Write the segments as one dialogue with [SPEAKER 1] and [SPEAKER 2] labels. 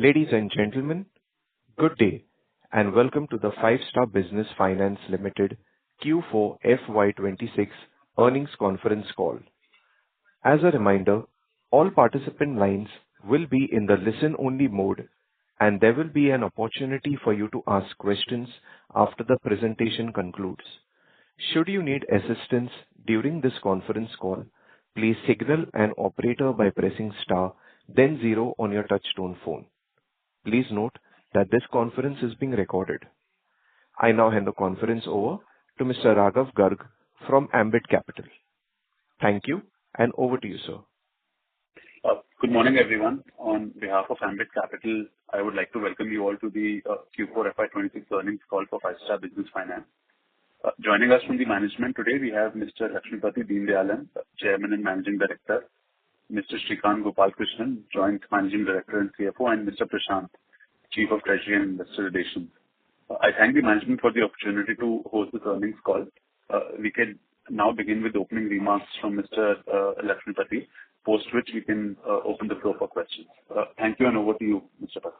[SPEAKER 1] Ladies and gentlemen, good day, and welcome to the FIVESTAR Business Finance Limited Q4 FY26 earnings conference call. As a reminder, all participant lines will be in the listen-only mode, and there will be an opportunity for you to ask questions after the presentation concludes. Should you need assistance during this conference call, please signal an operator by pressing star, then zero on your touchtone phone. Please note that this conference is being recorded. I now hand the conference over to Mr. Raghav Garg from Ambit Capital. Thank you, and over to you, sir.
[SPEAKER 2] Good morning, everyone. On behalf of Ambit Capital, I would like to welcome you all to the Q4 FY26 earnings call for FIVESTAR Business Finance. Joining us from the management today, we have Mr. Lakshmipathy Deendayalan, Chairman and Managing Director, Mr. Shrikant Gopalakrishnan, Joint Managing Director and CFO, and Mr. Prashant, Chief of Treasury and Investor Relations. I thank the management for the opportunity to host this earnings call. We can now begin with opening remarks from Mr. Lakshmipathy, post which we can open the floor for questions. Thank you, and over to you, Mr. Path.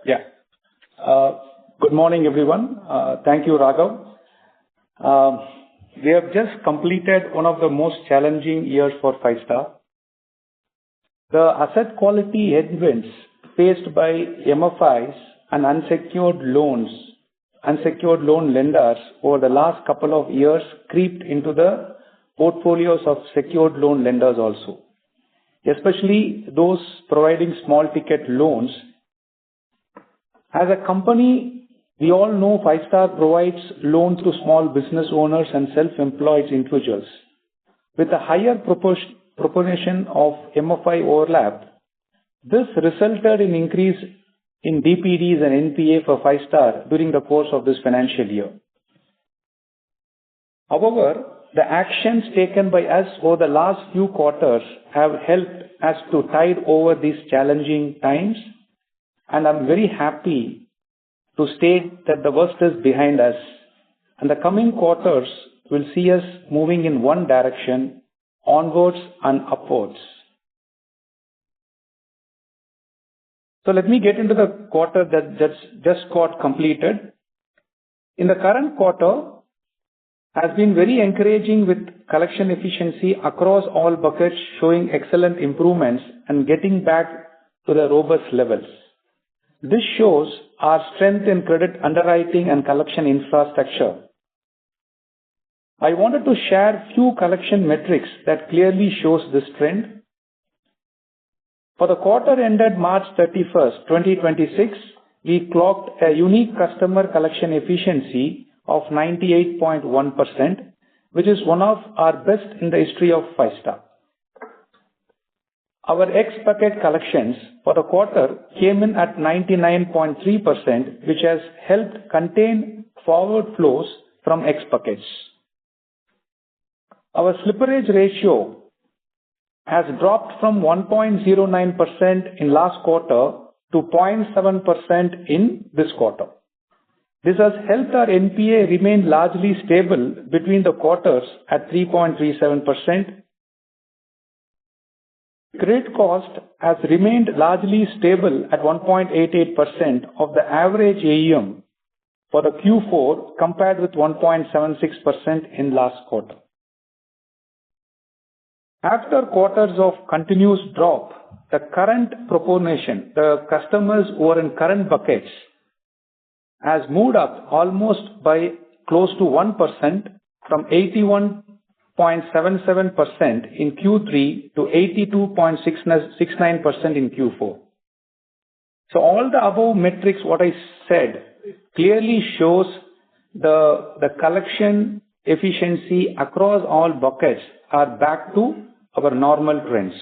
[SPEAKER 3] Yeah. Good morning, everyone. Thank you, Raghav. We have just completed one of the most challenging years for FIVESTAR. The asset quality headwinds faced by MFIs and unsecured loan lenders over the last couple of years creeped into the portfolios of secured loan lenders also, especially those providing small ticket loans. As a company, we all know FIVESTAR provides loans to small business owners and self-employed individuals. With a higher proportion of MFI overlap, this resulted in increase in DPDs and NPA for FIVESTAR during the course of this financial year. However, the actions taken by us over the last few quarters have helped us to tide over these challenging times, and I'm very happy to state that the worst is behind us, and the coming quarters will see us moving in one direction, onwards and upwards. So let me get into the quarter that's just got completed. In the current quarter has been very encouraging with collection efficiency across all buckets showing excellent improvements and getting back to the robust levels. This shows our strength in credit underwriting and collection infrastructure. I wanted to share few collection metrics that clearly shows this trend. For the quarter ended March 31st, 2026, we clocked a unique customer collection efficiency of 98.1%, which is one of our best in the history of FIVESTAR. Our X-bucket collections for the quarter came in at 99.3%, which has helped contain forward flows from X-buckets. Our slippage ratio has dropped from 1.09% in last quarter to 0.7% in this quarter. This has helped our NPA remain largely stable between the quarters at 3.37%. Credit cost has remained largely stable at 1.88% of the average AEM for the Q4 compared with 1.76% in last quarter. After quarters of continuous drop, the current proportion, the customers who are in current buckets, has moved up almost by close to 1% from 81.77% in Q3 to 82.69% in Q4. So all the above metrics, what I said, clearly shows the collection efficiency across all buckets are back to our normal trends.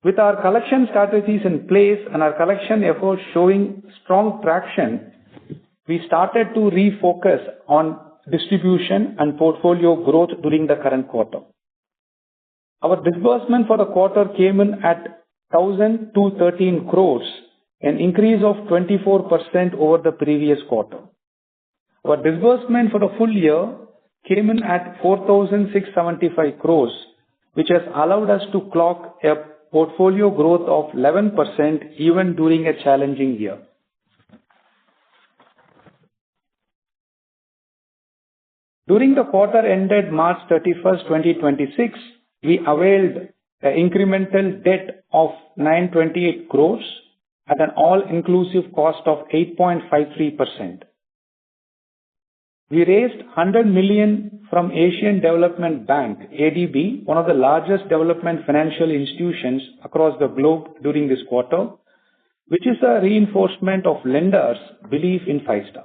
[SPEAKER 3] With our collection strategies in place and our collection efforts showing strong traction, we started to refocus on distribution and portfolio growth during the current quarter. Our disbursement for the quarter came in at 1,213 crores, an increase of 24% over the previous quarter. Our disbursement for the full year came in at 4,675 crores, which has allowed us to clock a portfolio growth of 11% even during a challenging year. During the quarter ended March 31st, 2026, we availed the incremental debt of 928 crores at an all-inclusive cost of 8.53%. We raised 100 million from Asian Development Bank, ADB, one of the largest development financial institutions across the globe during this quarter, which is a reinforcement of lenders' belief in FIVESTAR.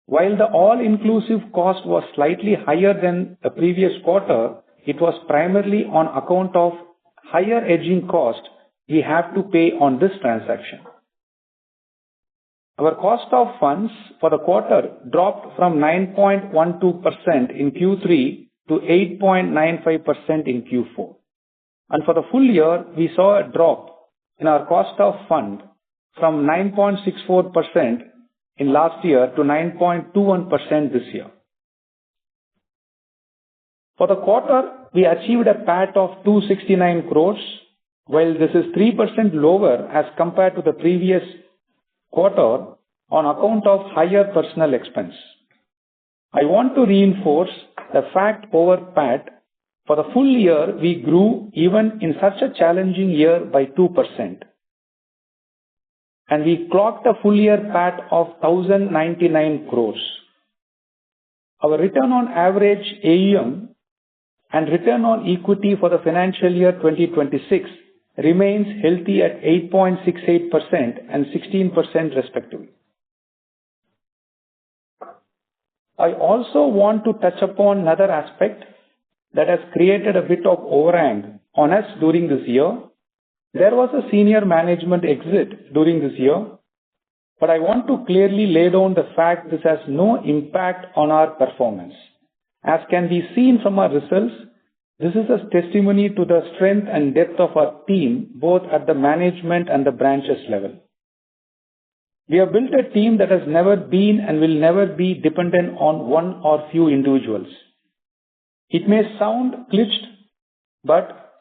[SPEAKER 3] While the all-inclusive cost was slightly higher than the previous quarter, it was primarily on account of higher hedging cost we have to pay on this transaction. Our cost of funds for the quarter dropped from 9.12% in Q3 to 8.95% in Q4. And for the full year, we saw a drop in our cost of fund from 9.64% in last year to 9.21% this year. For the quarter, we achieved a PAT of 269 crores, while this is 3% lower as compared to the previous quarter on account of higher personnel expense. I want to reinforce the fact over PAT. For the full year, we grew even in such a challenging year by 2%. And we clocked a full year PAT of 1,099 crores. Our return on average AEM and return on equity for the financial year 2026 remains healthy at 8.68% and 16% respectively. I also want to touch upon another aspect that has created a bit of overhang on us during this year. There was a senior management exit during this year, but I want to clearly lay down the fact this has no impact on our performance. As can be seen from our results, this is a testimony to the strength and depth of our team, both at the management and the branches level. We have built a team that has never been and will never be dependent on one or few individuals. It may sound glitched, but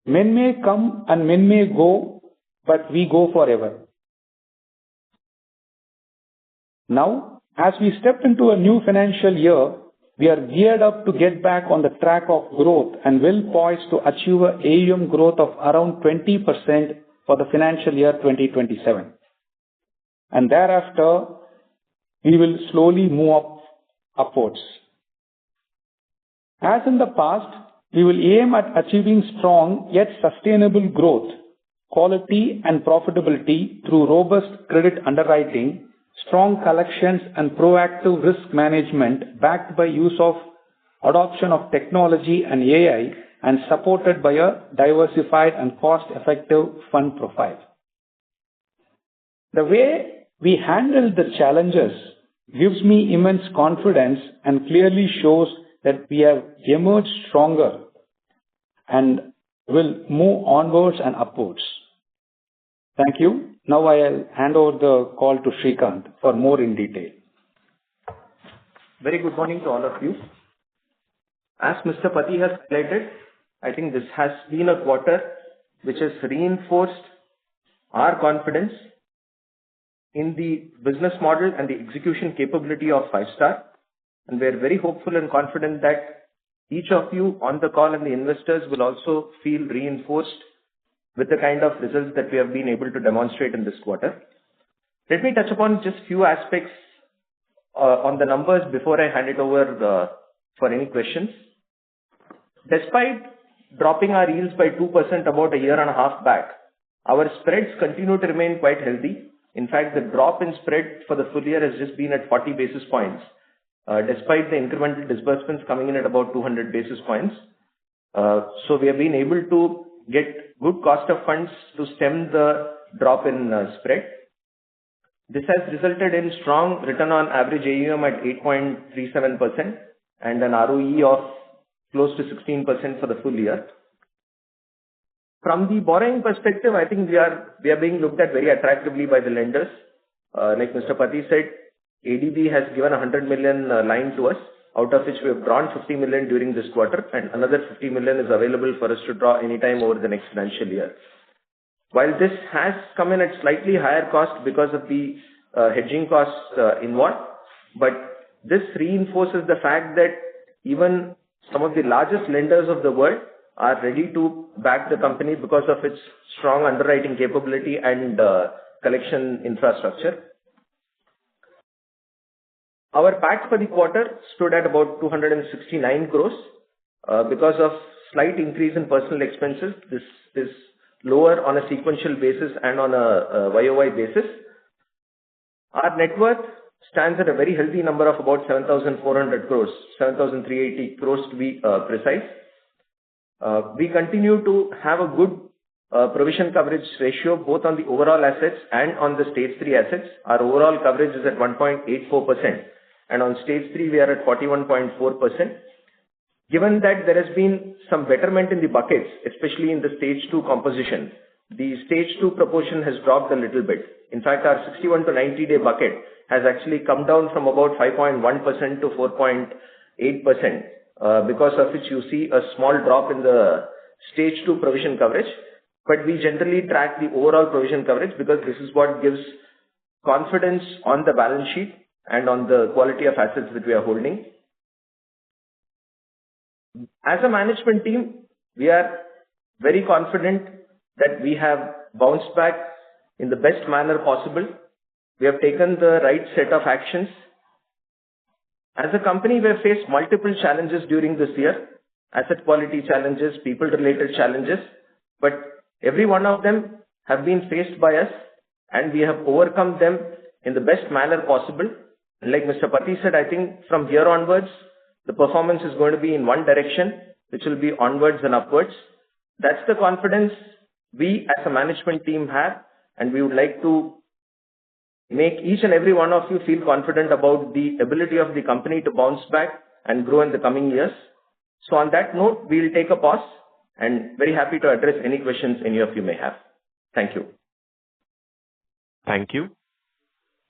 [SPEAKER 3] men may come and men may go, but we go forever. Now, as we step into a new financial year, we are geared up to get back on the track of growth and well poised to achieve a AUM growth of around 20% for the financial year 2027. And thereafter, we will slowly move upwards. As in the past, we will aim at achieving strong yet sustainable growth, quality and profitability through robust credit underwriting, strong collections and proactive risk management backed by use of adoption of technology and AI and supported by a diversified and cost-effective fund profile. The way we handle the challenges gives me immense confidence and clearly shows that we have emerged stronger and will move onwards and upwards. Thank you. Now I'll hand over the call to Srikanth for more in detail.
[SPEAKER 4] Very good morning to all of you. As Mr. Pati has highlighted, I think this has been a quarter which has reinforced our confidence in the business model and the execution capability of FIVESTAR. And we're very hopeful and confident that each of you on the call and the investors will also feel reinforced with the kind of results that we have been able to demonstrate in this quarter. Let me touch upon just few aspects on the numbers before I hand it over for any questions. Despite dropping our yields by 2% about a year and a half back, our spreads continue to remain quite healthy. In fact, the drop in spread for the full year has just been at 40 basis points, despite the incremental disbursements coming in at about 200 basis points. So we have been able to get good cost of funds to stem the drop in spread. This has resulted in strong return on average AUM at 8.37% and an ROE of close to 16% for the full year. From the borrowing perspective, I think we are being looked at very attractively by the lenders. Like Mr. Pati said, ADB has given 100 million line to us, out of which we have drawn 50 million during this quarter, and another 50 million is available for us to draw anytime over the next financial year. While this has come in at slightly higher cost because of the hedging costs involved, but this reinforces the fact that even some of the largest lenders of the world are ready to back the company because of its strong underwriting capability and collection infrastructure. Our PAT for the quarter stood at about 269 crores. Because of slight increase in personal expenses, this is lower on a sequential basis and on a YOY basis. Our net worth stands at a very healthy number of about 7,400 crores, 7,380 crores to be precise. We continue to have a good provision coverage ratio both on the overall assets and on the stage 3 assets. Our overall coverage is at 1.84%, and on stage 3 we are at 41.4%. Given that there has been some betterment in the buckets, especially in the stage 2 composition, the stage 2 proportion has dropped a little bit. In fact, our 61 to 90-day bucket has actually come down from about 5.1% to 4.8%, because of which you see a small drop in the stage 2 provision coverage. But we generally track the overall provision coverage because this is what gives confidence on the balance sheet and on the quality of assets that we are holding. As a management team, we are very confident that we have bounced back in the best manner possible. We have taken the right set of actions. As a company, we have faced multiple challenges during this year, asset quality challenges, people-related challenges, but every one of them have been faced by us and we have overcome them in the best manner possible. And like Mr. Pati said, I think from here onwards, the performance is going to be in one direction, which will be onwards and upwards. That's the confidence we as a management team have, and we would like to make each and every one of you feel confident about the ability of the company to bounce back and grow in the coming years. So on that note, we will take a pause and very happy to address any questions any of you may have. Thank you.
[SPEAKER 1] Thank you.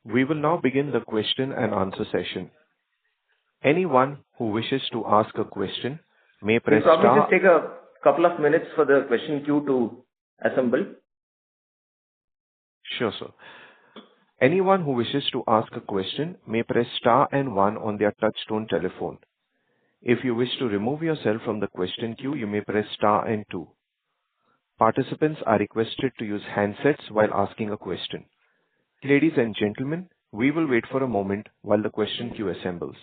[SPEAKER 1] We will now begin the question and answer session. Anyone who wishes to ask a question may press
[SPEAKER 4] We'll probably
[SPEAKER 1] star.
[SPEAKER 4] just take a couple of minutes for the question queue to assemble.
[SPEAKER 1] Sure, sir. Anyone who wishes to ask a question may press star and 1 on their touchtone telephone. If you wish to remove yourself from the question queue, you may press star and 2. Participants are requested to use handsets while asking a question. Ladies and gentlemen, we will wait for a moment while the question queue assembles.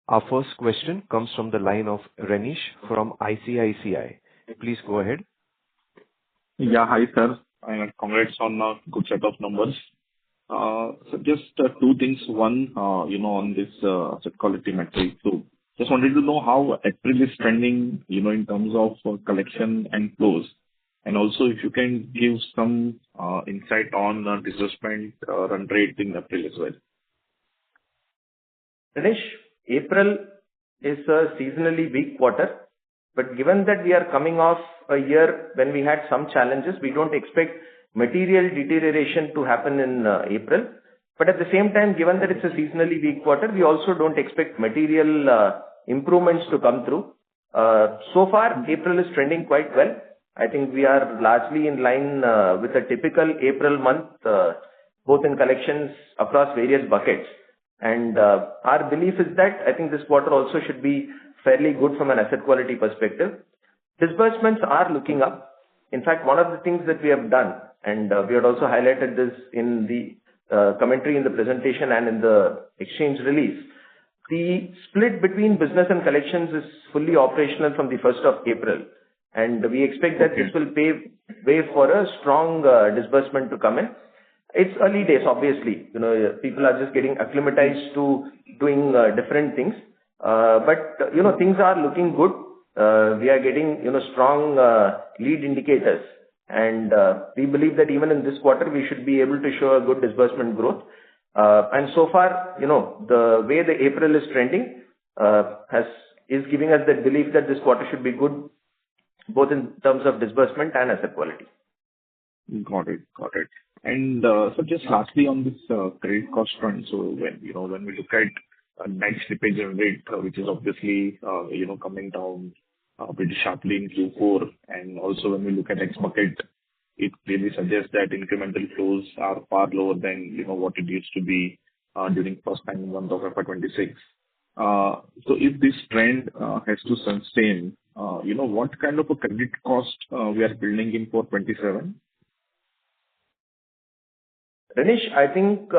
[SPEAKER 1] Our first question comes from the line of Renish from ICICI. Please go ahead.
[SPEAKER 5] Yeah, hi sir, and congrats on a good set of numbers. So just two things. One, on this asset quality metric. So just wanted to know how April is trending, in terms of collection and flows. And also if you can give some insight on disbursement run rate in April as well.
[SPEAKER 4] Renish, April is a seasonally weak quarter, but given that we are coming off a year when we had some challenges, we don't expect material deterioration to happen in April. But at the same time, given that it's a seasonally weak quarter, we also don't expect material improvements to come through. So far, April is trending quite well. I think we are largely in line with a typical April month, both in collections across various buckets. And our belief is that I think this quarter also should be fairly good from an asset quality perspective. Disbursements are looking up. In fact, one of the things that we have done, and we had also highlighted this in the commentary in the presentation and in the exchange release, the split between business and collections is fully operational from the 1st of April. And we expect that this will pave way for a strong disbursement to come in. It's early days, obviously. People are just getting acclimatized to doing different things. But things are looking good. We are getting, strong lead indicators. And we believe that even in this quarter, we should be able to show a good disbursement growth. And so far, the way the April is trending is giving us that belief that this quarter should be good, both in terms of disbursement and asset quality.
[SPEAKER 5] Got it. And so just lastly on this credit cost front, so when we look at net slippage rate, which is obviously coming down pretty sharply in Q4, and also when we look at X bucket, it clearly suggests that incremental flows are far lower than what it used to be during first 9 months of FY26. So if this trend has to sustain, what kind of a credit cost we are building in for 27?
[SPEAKER 4] Renish, I think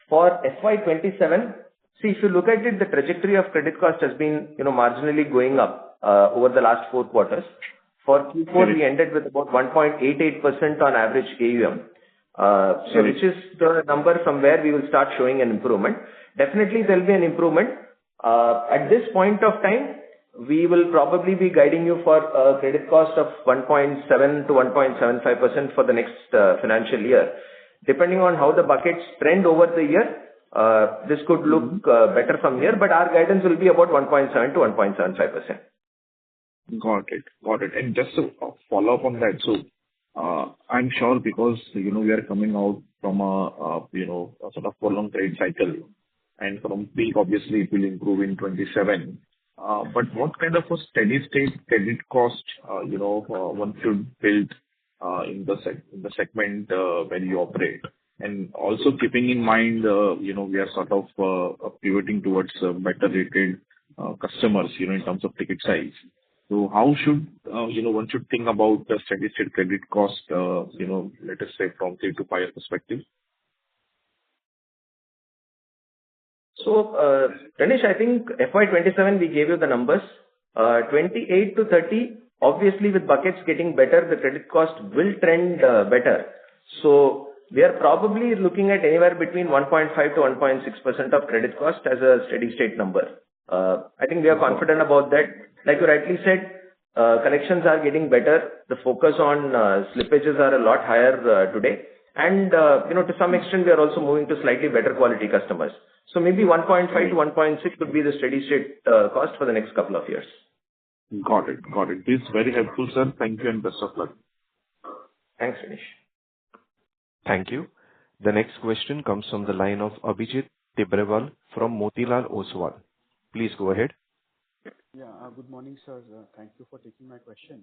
[SPEAKER 4] for FY27, see, if you look at it, the trajectory of credit cost has been marginally going up over the last 4 quarters. For Q4, we ended with about 1.88% on average AUM, which is the number from where we will start showing an improvement. Definitely, there will be an improvement. At this point of time, we will probably be guiding you for a credit cost of 1.7 to 1.75% for the next financial year. Depending on how the buckets trend over the year, this could look better from here, but our guidance will be about 1.7 to 1.75%.
[SPEAKER 5] Got it. And just to follow up on that, so I'm sure because we are coming out from a sort of prolonged trade cycle, and from peak obviously it will improve in 27. But what kind of a steady state credit cost one should build in the segment where you operate, and also keeping in mind we are sort of pivoting towards better rated customers in terms of ticket size. So how should one should think about the steady state credit cost let us say from 3 to 5 year perspective?
[SPEAKER 4] So Renish, I think FY27 we gave you the numbers. 28 to 30, obviously with buckets getting better, the credit cost will trend better. So we are probably looking at anywhere between 1.5 to 1.6% of credit cost as a steady state number. I think we are confident about that. Like you rightly said, collections are getting better. The focus on slippages are a lot higher today. And, to some extent, we are also moving to slightly better quality customers. So maybe 1.5 to 1.6 would be the steady state cost for the next couple of years.
[SPEAKER 5] Got it. This is very helpful, sir. Thank you and best of luck.
[SPEAKER 4] Thanks, Renish.
[SPEAKER 1] Thank you. The next question comes from the line of Abhijit Tibrewal from Motilal Oswal. Please go ahead.
[SPEAKER 6] Yeah, good morning, sir. Thank you for taking my question.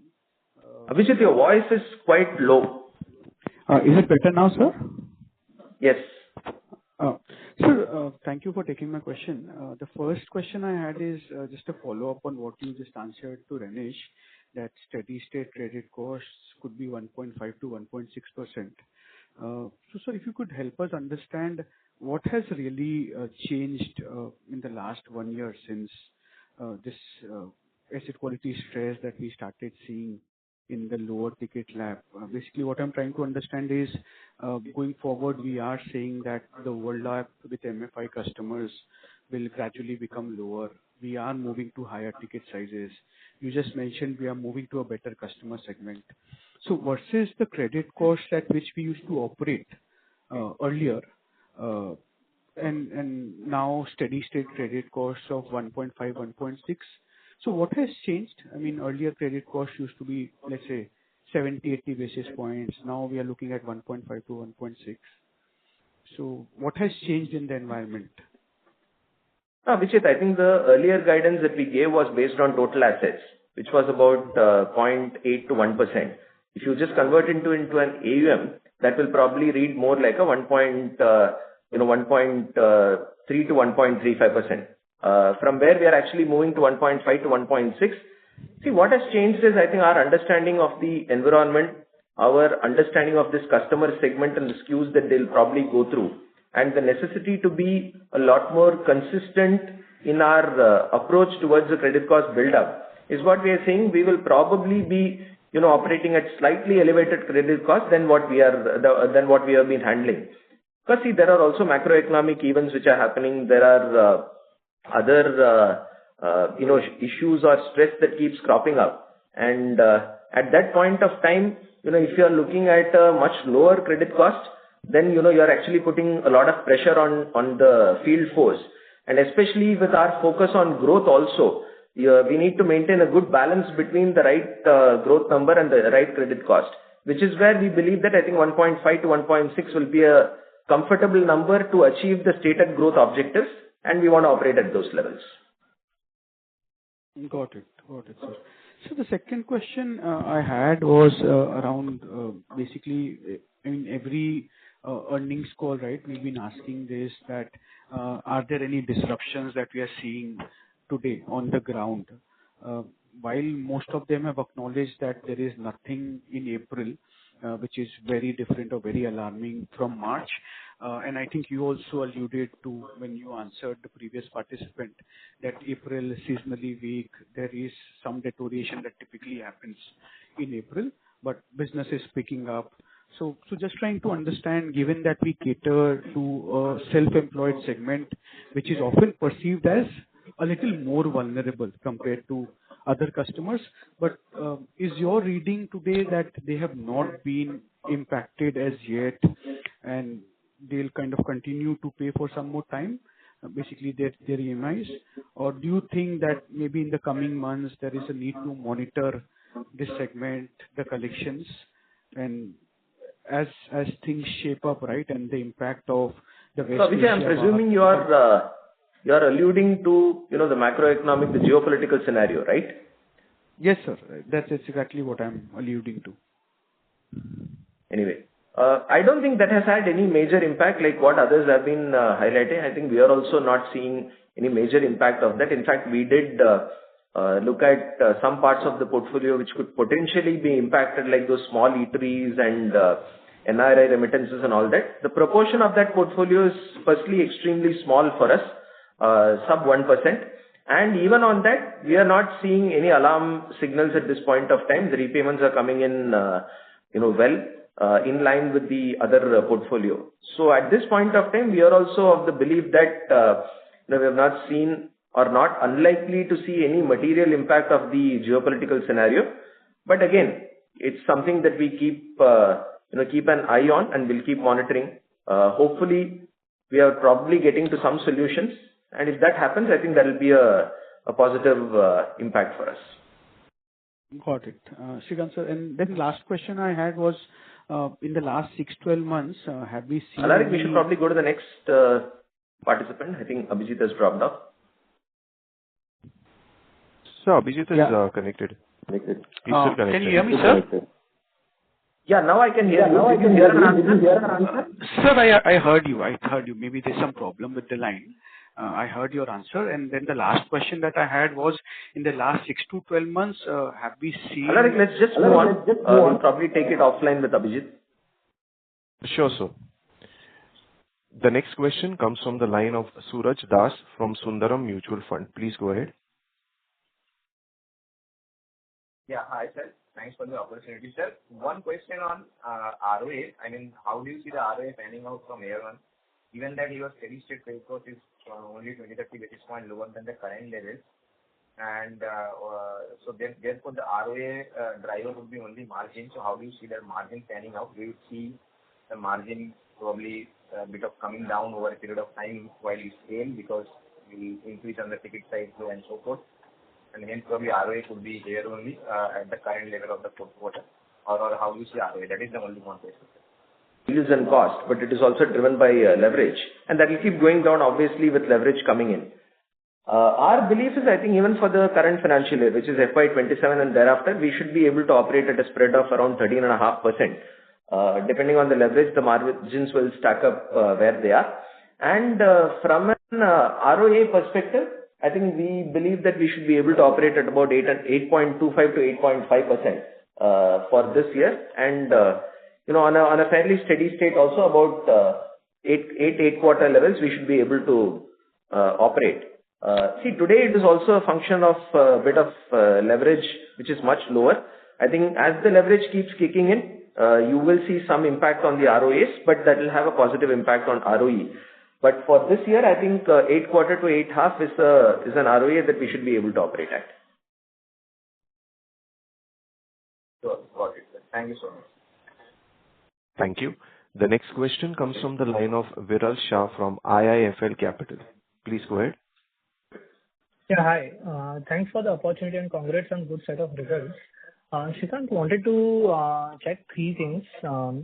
[SPEAKER 4] Abhijit, your voice is quite low.
[SPEAKER 6] Is it better now, sir?
[SPEAKER 4] Yes.
[SPEAKER 6] Sir, thank you for taking my question. The first question I had is just a follow-up on what you just answered to Renish, that steady state credit costs could be 1.5 to 1.6%. So, sir, if you could help us understand what has really changed in the last 1 year since this asset quality stress that we started seeing in the lower ticket lab. Basically, what I'm trying to understand is, going forward, we are saying that the overlap with MFI customers will gradually become lower. We are moving to higher ticket sizes. You just mentioned we are moving to a better customer segment. So versus the credit cost at which we used to operate earlier, and now steady state credit costs of 1.5, 1.6. So what has changed? I mean, earlier credit costs used to be, let's say, 70, 80 basis points. Now we are looking at 1.5 to 1.6. So what has changed in the environment?
[SPEAKER 4] Vijit, I think the earlier guidance that we gave was based on total assets, which was about 0.8 to 1%. If you just convert into an AUM, that will probably read more like a 1.3 to 1.35%. From where we are actually moving to 1.5 to 1.6. See, what has changed is, I think, our understanding of the environment, our understanding of this customer segment and the skews that they'll probably go through, and the necessity to be a lot more consistent in our approach towards the credit cost build-up is what we are saying. We will probably be, operating at slightly elevated credit cost than what we have been handling. Because see, there are also macroeconomic events which are happening. There are other issues or stress that keeps cropping up, and at that point of time, if you are looking at a much lower credit cost, then you are actually putting a lot of pressure on the field force, and especially with our focus on growth also, we need to maintain a good balance between the right growth number and the right credit cost. which is where we believe that I think 1.5 to 1.6 will be a comfortable number to achieve the stated growth objectives, and we want to operate at those levels.
[SPEAKER 6] Got it. Got it, sir. So the second question I had was around basically, in every earnings call, right? We've been asking this, that are there any disruptions that we are seeing today on the ground? While most of them have acknowledged that there is nothing in April, which is very different or very alarming from March. And I think you also alluded to, when you answered the previous participant, that April is seasonally weak. There is some deterioration that typically happens in April, but business is picking up. So just trying to understand, given that we cater to a self-employed segment, which is often perceived as a little more vulnerable compared to other customers, but is your reading today that they have not been impacted as yet, and they'll kind of continue to pay for some more time, basically their EMIs? Or do you think that maybe in the coming months there is a need to monitor this segment, the collections, and as things shape up, right, and the impact of the West
[SPEAKER 4] Vijay, I'm presuming you are alluding to, the macroeconomic, the geopolitical scenario, right?
[SPEAKER 6] Yes, sir. That's exactly what I'm alluding to.
[SPEAKER 4] Anyway, I don't think that has had any major impact like what others have been highlighting. I think we are also not seeing any major impact of that. In fact, we did look at some parts of the portfolio which could potentially be impacted, like those small eateries and NRI remittances and all that. The proportion of that portfolio is firstly extremely small for us, sub 1%. And even on that, we are not seeing any alarm signals at this point of time. The repayments are coming in, in line with the other portfolio. So at this point of time, we are also of the belief that we have not seen or not unlikely to see any material impact of the geopolitical scenario. But again, it's something that we keep an eye on and will keep monitoring. Hopefully, we are probably getting to some solutions. And if that happens, I think that will be a positive impact for us.
[SPEAKER 6] Got it. Srikanth sir, and then last question I had was, in the last 6-12 months, have we seen...
[SPEAKER 4] Alaric, we should probably go to the next participant. I think Abhijit has dropped off.
[SPEAKER 1] So Abhijit is connected. He's still connected.
[SPEAKER 6] Can you hear me, sir?
[SPEAKER 4] Yeah, now I can hear you. Did you hear an answer?
[SPEAKER 6] Sir, I heard you. Maybe there's some problem with the line. I heard your answer. And then the last question that I had was, in the last 6 to 12 months, have we seen...
[SPEAKER 4] Alaric, let's just move on. We'll probably take it offline with Abhijit.
[SPEAKER 1] Sure, sir. The next question comes from the line of Suraj Das from Sundaram Mutual Fund. Please go ahead.
[SPEAKER 7] Yeah, hi, sir. Thanks for the opportunity, sir. One question on ROA. I mean, how do you see the ROA panning out from here on? Given that your steady state credit cost is only 20-30 basis points lower than the current levels, and so therefore the ROA driver would be only margin. So how do you see that margin panning out? Do you see the margin probably a bit of coming down over a period of time while you scale, because you increase on the ticket size and so forth? And hence probably ROA could be here only at the current level of the fourth quarter, or how do you see ROA? That is the only one question.
[SPEAKER 4] Yields and cost, but it is also driven by leverage, and that will keep going down obviously with leverage coming in. Our belief is, I think even for the current financial year, which is FY27 and thereafter, we should be able to operate at a spread of around 13.5%. Depending on the leverage, the margins will stack up where they are. And from an ROA perspective, I think we believe that we should be able to operate at about 8.25 to 8.5% for this year. And on a fairly steady state also, about 8 quarter levels, we should be able to operate. See, today it is also a function of a bit of leverage, which is much lower. I think as the leverage keeps kicking in, you will see some impact on the ROAs, but that will have a positive impact on ROE. But for this year, I think 8 quarter to 8.5 is an ROA that we should be able to operate at.
[SPEAKER 7] Sure, got it. Thank you so much.
[SPEAKER 1] Thank you. The next question comes from the line of Viral Shah from IIFL Capital. Please go ahead.
[SPEAKER 8] Yeah, hi. Thanks for the opportunity and congrats on good set of results. Shrikant, wanted to check three things,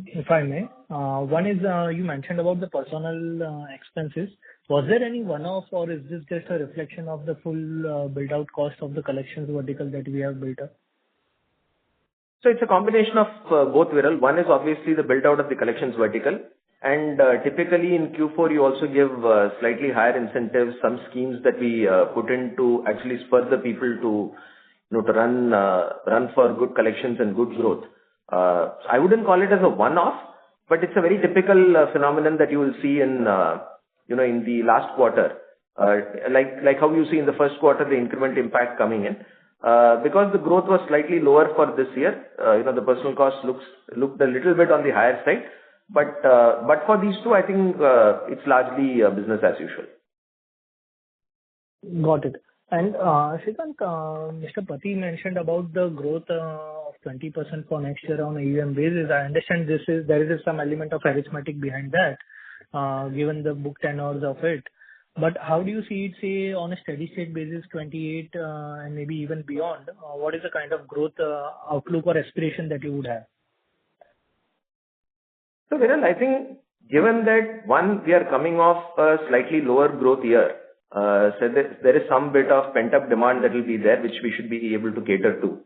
[SPEAKER 8] if I may. One is, you mentioned about the personal expenses. Was there any one-off, or is this just a reflection of the full build-out cost of the collections vertical that we have built up?
[SPEAKER 4] So it's a combination of both, Viral. One is obviously the build-out of the collections vertical, and typically in Q4, you also give slightly higher incentives, some schemes that we put in to actually spur the people to to run for good collections and good growth. I wouldn't call it as a one-off, but it's a very typical phenomenon that you will see in in the last quarter. Like how you see in the first quarter, the increment impact coming in. Because the growth was slightly lower for this year, the personal cost looked a little bit on the higher side. But for these two, I think it's largely business as usual.
[SPEAKER 8] Got it. And Shrikant, Mr. Pati mentioned about the growth of 20% for next year on AEM basis. I understand there is some element of arithmetic behind that, given the book tenors of it. But how do you see it, say, on a steady state basis, 28 and maybe even beyond? What is the kind of growth outlook or aspiration that you would have?
[SPEAKER 4] So, Viral, I think given that, one, we are coming off a slightly lower growth year, so there is some bit of pent-up demand that will be there, which we should be able to cater to.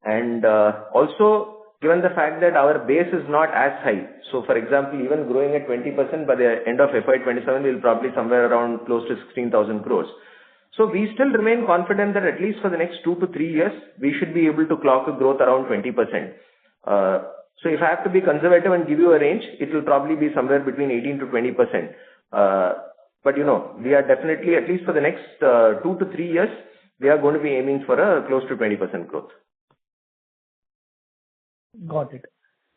[SPEAKER 4] And also, given the fact that our base is not as high. So, for example, even growing at 20% by the end of FY27, we'll probably somewhere around close to 16,000 crores. So, we still remain confident that at least for the next 2 to 3 years, we should be able to clock a growth around 20%. So, if I have to be conservative and give you a range, it will probably be somewhere between 18 to 20%. But we are definitely, at least for the next 2 to 3 years, we are going to be aiming for a close to 20% growth.
[SPEAKER 8] Got it.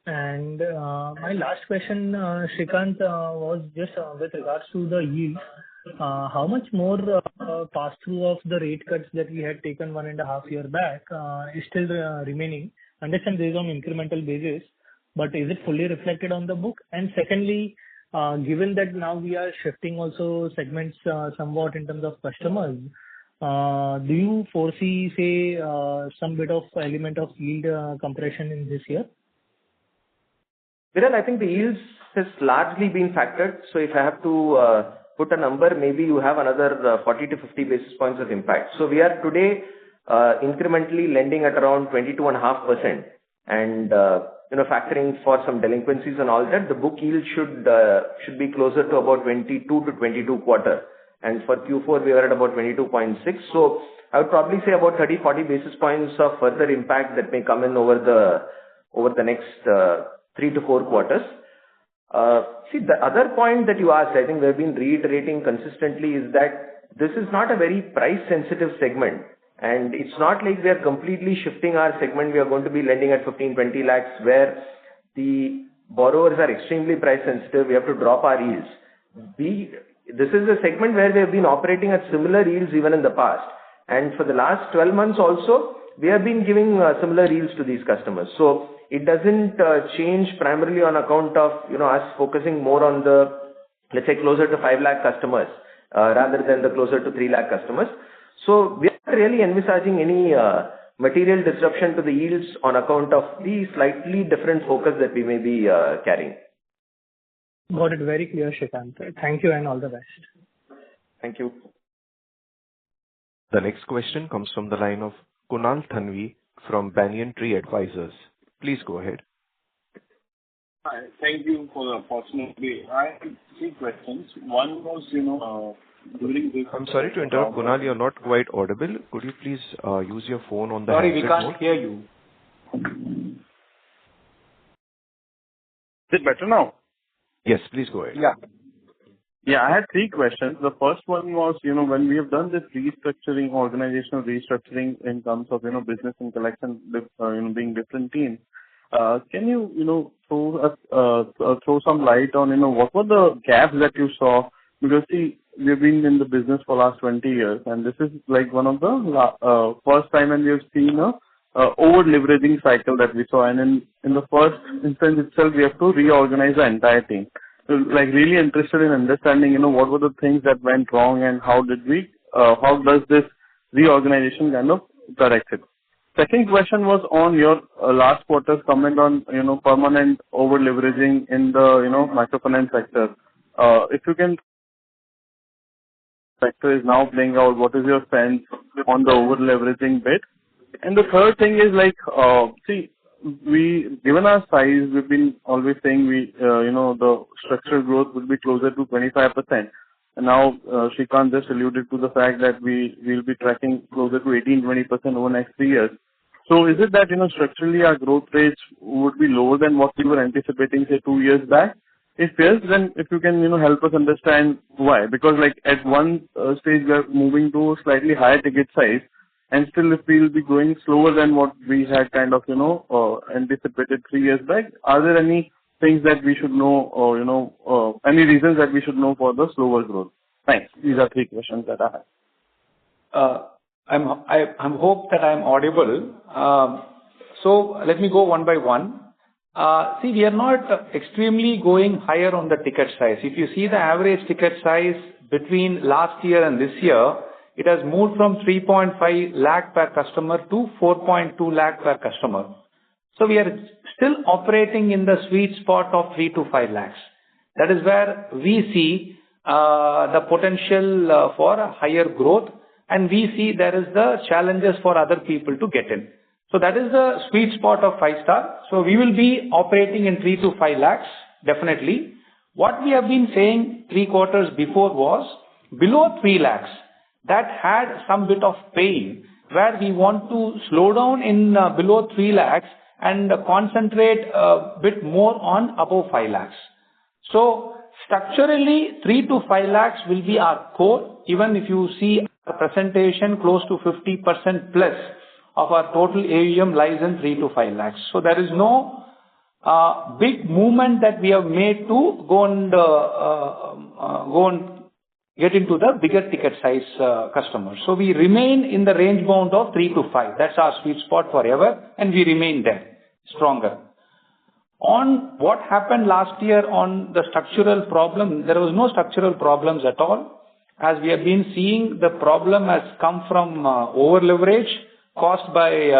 [SPEAKER 8] And my last question, Shrikant, was just with regards to the yield. How much more pass-through of the rate cuts that we had taken 1.5 years back is still remaining? Understand this is on incremental basis, but is it fully reflected on the book? And secondly, given that now we are shifting also segments somewhat in terms of customers, do you foresee, say, some bit of element of yield compression in this year?
[SPEAKER 4] Viral, I think the yields has largely been factored. So if I have to put a number, maybe you have another 40 to 50 basis points of impact. So we are today incrementally lending at around 22.5%. And factoring for some delinquencies and all that, the book yield should be closer to about 22 to 22 quarter. And for Q4, we were at about 22.6. So I would probably say about 30-40 basis points of further impact that may come in over the next 3 to 4 quarters. See, the other point that you asked, I think we've been reiterating consistently, is that this is not a very price-sensitive segment. And it's not like we are completely shifting our segment. We are going to be lending at 15-20 lakhs where the borrowers are extremely price-sensitive. We have to drop our yields. This is a segment where we have been operating at similar yields even in the past. And for the last 12 months also, we have been giving similar yields to these customers. So it doesn't change primarily on account of us focusing more on the, let's say, closer to 5 lakh customers rather than the closer to 3 lakh customers. So we are not really envisaging any material disruption to the yields on account of the slightly different focus that we may be carrying.
[SPEAKER 8] Got it. Very clear, Shrikant. Thank you and all the best.
[SPEAKER 4] Thank you.
[SPEAKER 1] The next question comes from the line of Kunal Thanvi from Banyan Tree Advisors. Please go ahead.
[SPEAKER 9] Hi. Thank you for the opportunity. I have 3 questions. One was, during this...
[SPEAKER 1] I'm sorry to interrupt, Kunal. You're not quite audible. Could you please use your phone on the
[SPEAKER 3] Sorry, we
[SPEAKER 1] handset
[SPEAKER 3] can't
[SPEAKER 1] mode?
[SPEAKER 3] hear you.
[SPEAKER 9] Is it better now?
[SPEAKER 1] Yes, please go ahead.
[SPEAKER 9] Yeah, I had 3 questions. The first one was, when we have done this restructuring, organizational restructuring in terms of, business and collection, being different teams, can you, throw some light on, what were the gaps that you saw? Because, see, we've been in the business for last 20 years, and this is like one of the first time when we have seen a over-leveraging cycle that we saw. And in the first instance itself, we have to reorganize the entire team. So, really interested in understanding, what were the things that went wrong and how does this reorganization kind of correct it? Second question was on your last quarter's comment on, permanent over-leveraging in the, microfinance sector. If you can, sector is now playing out, what is your sense on the over-leveraging bit? And the third thing is given our size, we've been always saying the structural growth will be closer to 25%. And now, Srikanth just alluded to the fact that we'll be tracking closer to 18-20% over the next 3 years. So is it that, structurally our growth rates would be lower than what we were anticipating, say, 2 years back? If yes, then if you can, help us understand why. Because at one stage we are moving to a slightly higher ticket size, and still if we will be growing slower than what we had kind of, anticipated 3 years back, are there any things that we should know or, any reasons that we should know for the slower growth? Thanks. These are 3 questions that I have.
[SPEAKER 3] I hope that I'm audible. So let me go one by one. We are not extremely going higher on the ticket size. If you see the average ticket size between last year and this year, it has moved from 3.5 lakh per customer to 4.2 lakh per customer. So we are still operating in the sweet spot of 3 to 5 lakhs. That is where we see the potential for a higher growth, and we see there is the challenges for other people to get in. So that is the sweet spot of 5-star. So we will be operating in 3 to 5 lakhs, definitely. What we have been saying 3 quarters before was below 3 lakhs. That had some bit of pain, where we want to slow down in below 3 lakhs and concentrate a bit more on above 5 lakhs. So structurally, 3 to 5 lakhs will be our core. Even if you see a presentation, close to 50% plus of our total AEM lies in 3 to 5 lakhs. So there is no big movement that we have made to go and get into the bigger ticket size customers. So we remain in the range bound of 3 to 5. That's our sweet spot forever, and we remain there, stronger. On what happened last year on the structural problem, there was no structural problems at all. As we have been seeing, the problem has come from over leverage caused by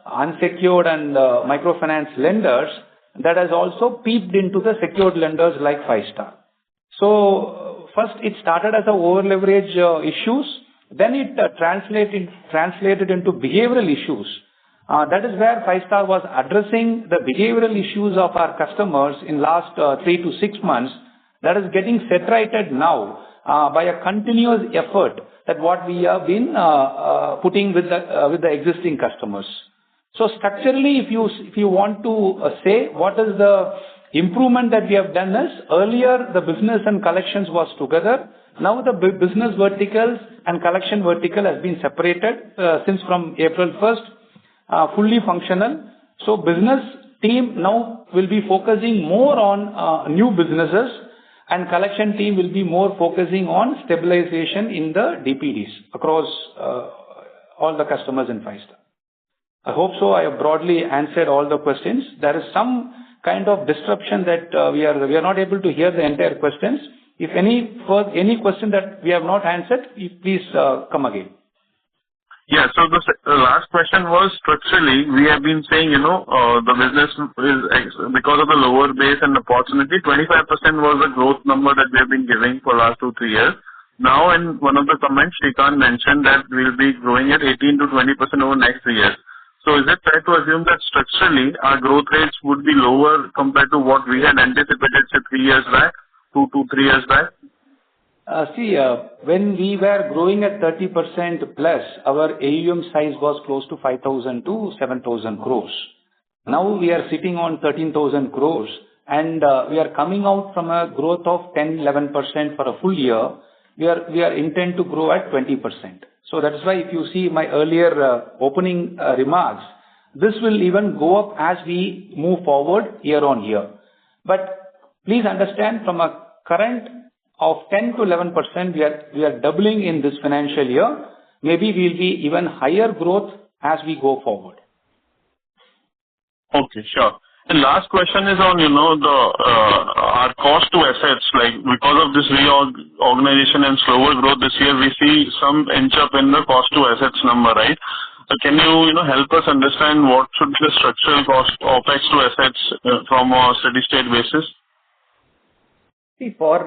[SPEAKER 3] unsecured and microfinance lenders that has also peeped into the secured lenders like 5-star. So first it started as a over leverage issues, then it translated into behavioral issues. That is where 5-star was addressing the behavioral issues of our customers in last 3 to 6 months. That is getting set righted now by a continuous effort that what we have been putting with the existing customers. So structurally, if you want to say what is the improvement that we have done is, earlier the business and collections was together. Now the business verticals and collection vertical has been separated since from April 1st, fully functional. So business team now will be focusing more on new businesses, and collection team will be more focusing on stabilization in the DPDs across all the customers in 5-star. I hope so. I have broadly answered all the questions. There is some kind of disruption that we are not able to hear the entire questions. If any question that we have not answered, please come again.
[SPEAKER 9] Yeah. So the last question was, structurally, we have been saying, the business is, because of the lower base and opportunity, 25% was the growth number that we have been giving for last 2-3 years. Now, in one of the comments, Srikanth mentioned that we'll be growing at 18 to 20% over the next 3 years. So is it fair to assume that structurally our growth rates would be lower compared to what we had anticipated, say, 3 years back, 2 to 3 years back?
[SPEAKER 3] When we were growing at 30% plus, our AUM size was close to 5,000 to 7,000 crores. Now we are sitting on 13,000 crores, and we are coming out from a growth of 10-11% for a full year. We are intent to grow at 20%. So that is why if you see my earlier opening remarks, this will even go up as we move forward year on year. But please understand, from a current of 10 to 11%, we are doubling in this financial year. Maybe we will be even higher growth as we go forward.
[SPEAKER 9] Okay, sure. And last question is on, our cost to assets, like because of this reorganization and slower growth this year, we see some inch up in the cost to assets number, right? Can you help us understand what should be the structural cost OpEx to assets from a steady state basis?
[SPEAKER 4] See, for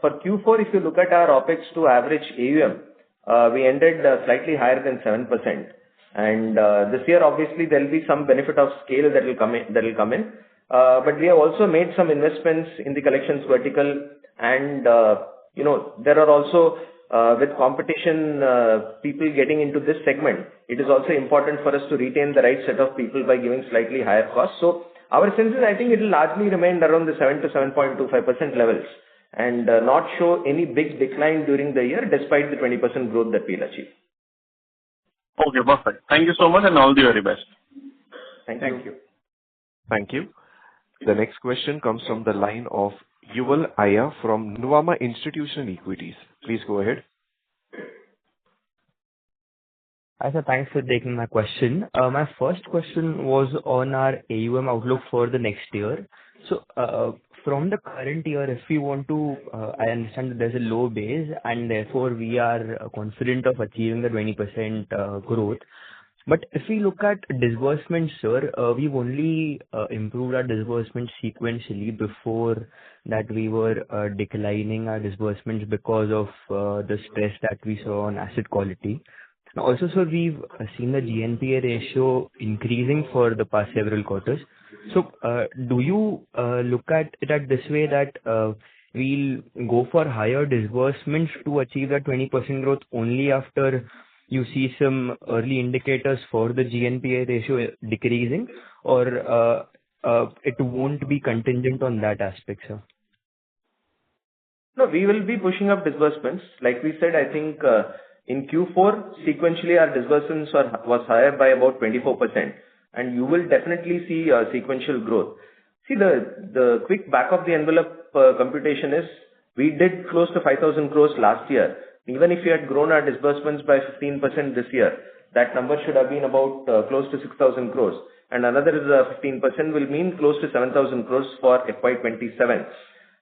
[SPEAKER 4] Q4, if you look at our OpEx to average AUM, we ended slightly higher than 7%. And this year, obviously, there will be some benefit of scale that will come in. But we have also made some investments in the collections vertical, and there are also with competition, people getting into this segment. It is also important for us to retain the right set of people by giving slightly higher costs. So our sense is, I think it will largely remain around the 7 to 7.25% levels and not show any big decline during the year despite the 20% growth that we'll achieve.
[SPEAKER 9] Okay, perfect. Thank you so much and all the very best.
[SPEAKER 4] Thank you.
[SPEAKER 1] Thank you. The next question comes from the line of Yuval Aya from Nuvama Institutional Equities. Please go ahead.
[SPEAKER 10] Hi, sir. Thanks for taking my question. My first question was on our AUM outlook for the next year. So, from the current year, if we want to, I understand that there's a low base and therefore we are confident of achieving the 20% growth. But if we look at disbursements, sir, we've only improved our disbursements sequentially. Before that, we were declining our disbursements because of the stress that we saw on asset quality. Also, sir, we've seen the GNPA ratio increasing for the past several quarters. So, do you look at it this way that we'll go for higher disbursements to achieve that 20% growth only after you see some early indicators for the GNPA ratio decreasing, or it won't be contingent on that aspect, sir?
[SPEAKER 4] No, we will be pushing up disbursements. Like we said, I think in Q4, sequentially, our disbursements was higher by about 24%. And you will definitely see sequential growth. See, the quick back of the envelope computation is we did close to 5,000 crores last year. Even if we had grown our disbursements by 15% this year, that number should have been about close to 6,000 crores. And another 15% will mean close to 7,000 crores for FY27.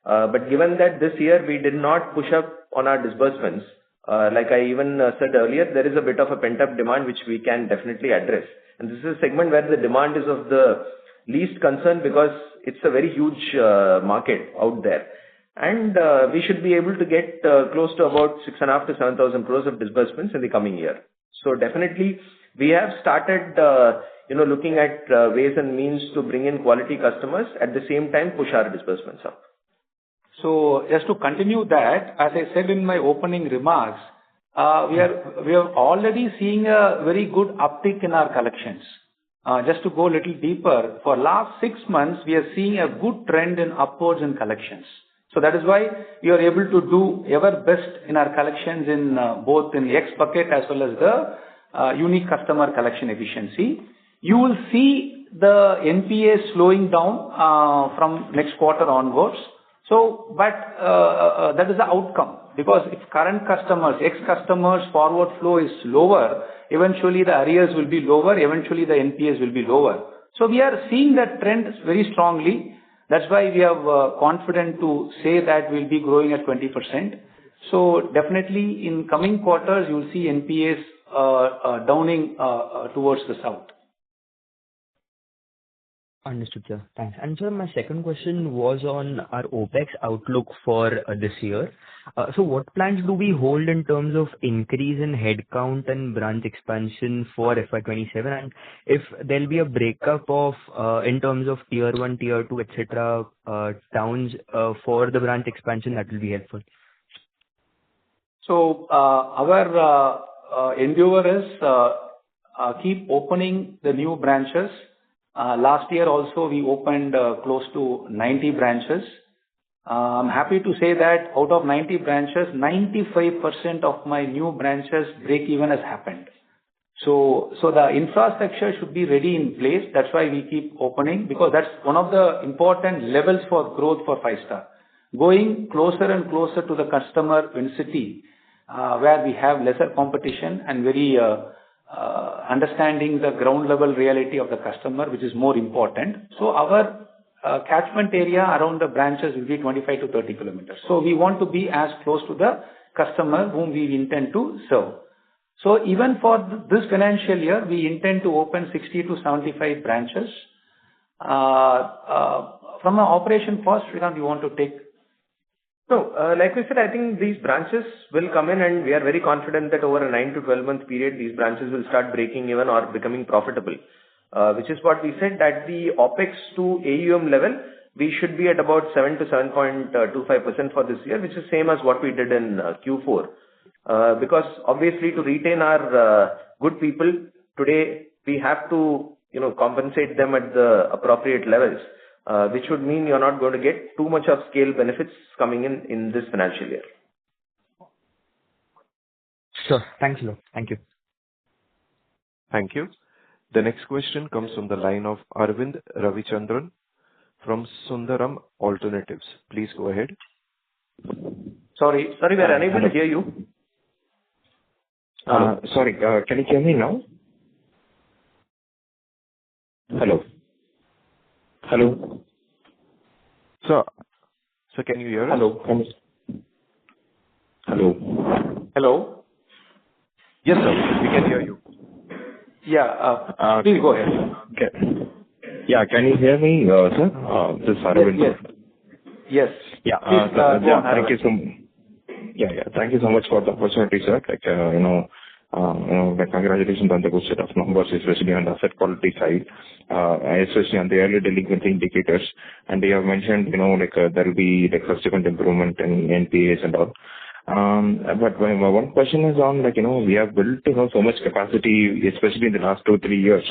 [SPEAKER 4] But given that this year we did not push up on our disbursements, like I even said earlier, there is a bit of a pent-up demand which we can definitely address. And this is a segment where the demand is of the least concern because it's a very huge market out there. And we should be able to get close to about 6,500 to 7,000 crores of disbursements in the coming year. So definitely we have started, looking at ways and means to bring in quality customers, at the same time push our disbursements up.
[SPEAKER 3] So just to continue that, as I said in my opening remarks, we are already seeing a very good uptick in our collections. Just to go a little deeper, for last 6 months, we are seeing a good trend in upwards in collections. So that is why we are able to do ever best in our collections in both in the X bucket as well as the unique customer collection efficiency. You will see the NPAs slowing down from next quarter onwards. So, but that is the outcome, because if current customers, ex-customers forward flow is lower, eventually the arrears will be lower, eventually the NPAs will be lower. So we are seeing that trend very strongly. That's why we are confident to say that we'll be growing at 20%. So definitely in coming quarters, you'll see NPAs downing towards the south.
[SPEAKER 10] Understood, sir. Thanks. And sir, my second question was on our OpEx outlook for this year. So what plans do we hold in terms of increase in headcount and branch expansion for FY27? And if there'll be a breakup of, in terms of tier 1, tier 2, etc., towns for the branch expansion, that will be helpful.
[SPEAKER 3] So our endeavor is keep opening the new branches. Last year also we opened close to 90 branches. I'm happy to say that out of 90 branches, 95% of my new branches break even has happened. So the infrastructure should be ready in place. That's why we keep opening, because that's one of the important levels for growth for FIVESTAR. Going closer and closer to the customer in city, where we have lesser competition and very understanding the ground level reality of the customer, which is more important. So our catchment area around the branches will be 25 to 30 kilometers. So we want to be as close to the customer whom we intend to serve. So even for this financial year, we intend to open 60 to 75 branches. From an operation cost, Srikanth, you want to take?
[SPEAKER 4] No, like we said, I think these branches will come in, and we are very confident that over a 9 to 12 month period, these branches will start breaking even or becoming profitable. Which is what we said, that the OPEX to AUM level, we should be at about 7 to 7.25% for this year, which is same as what we did in Q4. Because obviously to retain our good people today, we have to compensate them at the appropriate levels, which would mean you're not going to get too much of scale benefits coming in this financial year.
[SPEAKER 10] Sure. Thanks a lot. Thank you.
[SPEAKER 1] Thank you. The next question comes from the line of Arvind Ravichandran from Sundaram Alternatives. Please go ahead.
[SPEAKER 4] Sorry, we are unable to hear you.
[SPEAKER 11] Sorry, can you hear me now? Hello.
[SPEAKER 1] Sir, can you hear us?
[SPEAKER 11] Hello.
[SPEAKER 1] Yes, sir. We can hear you.
[SPEAKER 3] Yeah. Please go ahead.
[SPEAKER 11] Okay. Yeah, can you hear me, sir? This is Arvind.
[SPEAKER 3] Yes.
[SPEAKER 11] Yeah.
[SPEAKER 3] Please, go on,
[SPEAKER 11] thank you so much. Yeah. Thank you so much for the opportunity, sir. Congratulations on the good set of numbers, especially on the asset quality side, especially on the early delinquency indicators. And you have mentioned, there will be subsequent improvement in NPAs and all. But my one question is on, we have built, so much capacity, especially in the last 2-3 years.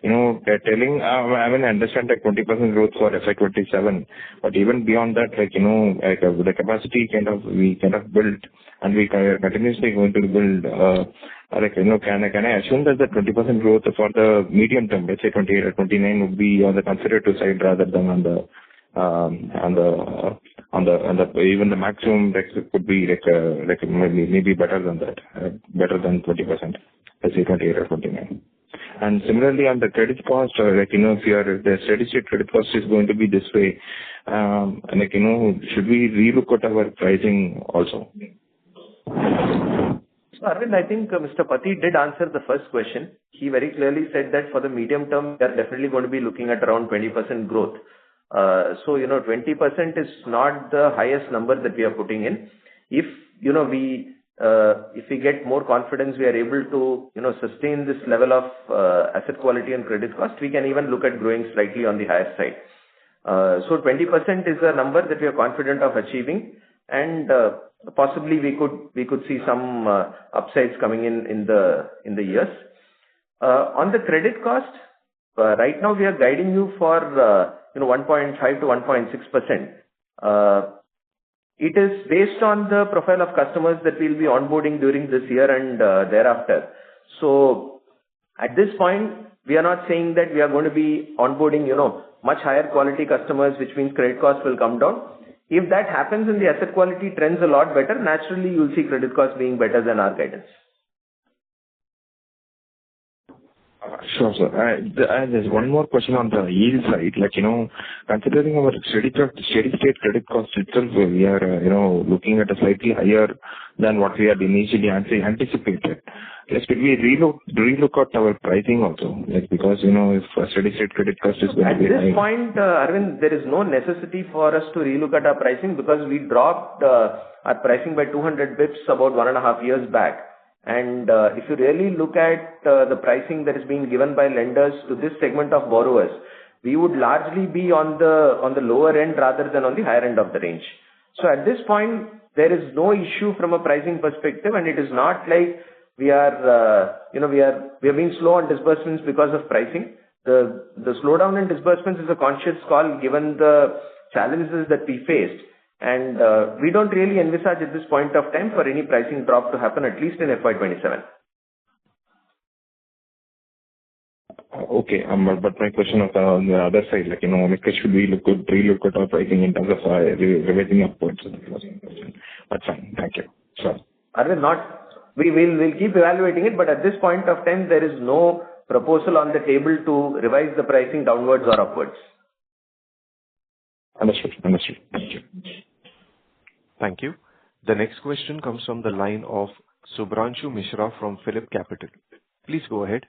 [SPEAKER 11] They're telling, I understand 20% growth for FY27, but even beyond that, the capacity we built, and we continuously going to build, can I assume that the 20% growth for the medium term, let's say 28 or 29, would be on the conservative side rather than on the even the maximum could be maybe better than that, better than 20%, let's say 28 or 29. And similarly on the credit cost, if the steady state credit cost is going to be this way, should we relook at our pricing also?
[SPEAKER 4] So Arvind, I think Mr. Pati did answer the first question. He very clearly said that for the medium term, we are definitely going to be looking at around 20% growth. So 20% is not the highest number that we are putting in. If we get more confidence, we are able to sustain this level of asset quality and credit cost, we can even look at growing slightly on the higher side. So 20% is a number that we are confident of achieving, and possibly we could see some upsides coming in the years. On the credit cost, right now we are guiding you for 1.5 to 1.6%. It is based on the profile of customers that we'll be onboarding during this year and thereafter. So at this point, we are not saying that we are going to be onboarding much higher quality customers, which means credit costs will come down. If that happens and the asset quality trends a lot better, naturally you'll see credit costs being better than our guidance.
[SPEAKER 11] Sure, sir. There's one more question on the yield side. Considering our steady state credit cost itself, we are, looking at a slightly higher than what we had initially anticipated. Should we relook at our pricing also? Because, if a steady state credit cost is going to be high.
[SPEAKER 4] At this point, Arvind, there is no necessity for us to relook at our pricing because we dropped our pricing by 200 bips about 1.5 years back. And if you really look at the pricing that is being given by lenders to this segment of borrowers, we would largely be on the lower end rather than on the higher end of the range. So at this point, there is no issue from a pricing perspective, and it is not like we are being slow on disbursements because of pricing. The slowdown in disbursements is a conscious call given the challenges that we faced. And we don't really envisage at this point of time for any pricing drop to happen, at least in FY27.
[SPEAKER 11] Okay, but my question on the other side, should we relook at our pricing in terms of revising upwards? That's fine. Thank you. Sure.
[SPEAKER 4] We'll keep evaluating it, but at this point of time, there is no proposal on the table to revise the pricing downwards or upwards.
[SPEAKER 11] Understood. Thank you.
[SPEAKER 1] Thank you. The next question comes from the line of Subhranshu Mishra from PhillipCapital. Please go ahead.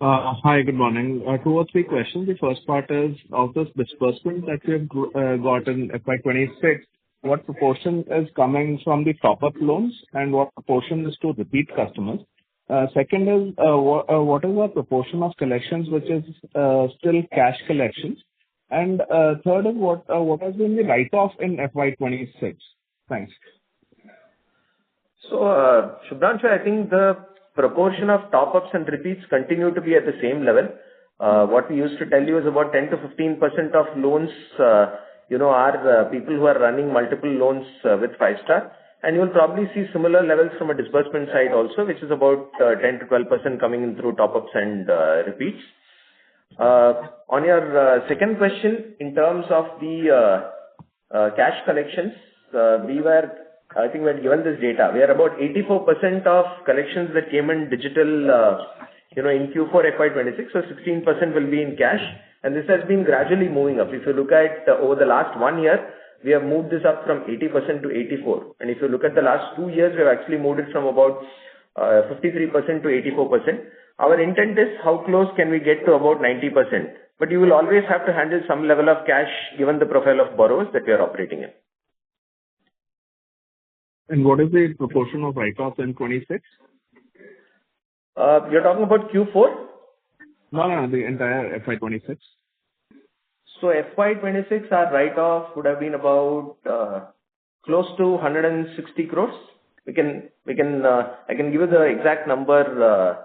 [SPEAKER 5] Hi, good morning. Two or three questions. The first part is, of this disbursement that we have got in FY26, what proportion is coming from the top-up loans and what proportion is to repeat customers? Second is, what is the proportion of collections which is still cash collections? And third is, what has been the write-off in FY26? Thanks.
[SPEAKER 4] So, Shubhranshu, I think the proportion of top-ups and repeats continue to be at the same level. What we used to tell you is about 10 to 15% of loans, are people who are running multiple loans with FiveStar. And you'll probably see similar levels from a disbursement side also, which is about 10 to 12% coming in through top-ups and repeats. On your second question, in terms of the cash collections, I think we had given this data. We are about 84% of collections that came in digital, in Q4 FY26. So 16% will be in cash. And this has been gradually moving up. If you look at over the last 1 year, we have moved this up from 80% to 84%. And if you look at the last 2 years, we have actually moved it from about 53% to 84%. Our intent is how close can we get to about 90%. But you will always have to handle some level of cash given the profile of borrowers that we are operating in.
[SPEAKER 5] And what is the proportion of write-offs in 26?
[SPEAKER 4] You're talking about Q4?
[SPEAKER 5] No, the entire FY26.
[SPEAKER 4] So FY26, our write-off would have been about close to 160 crores. I can give you the exact number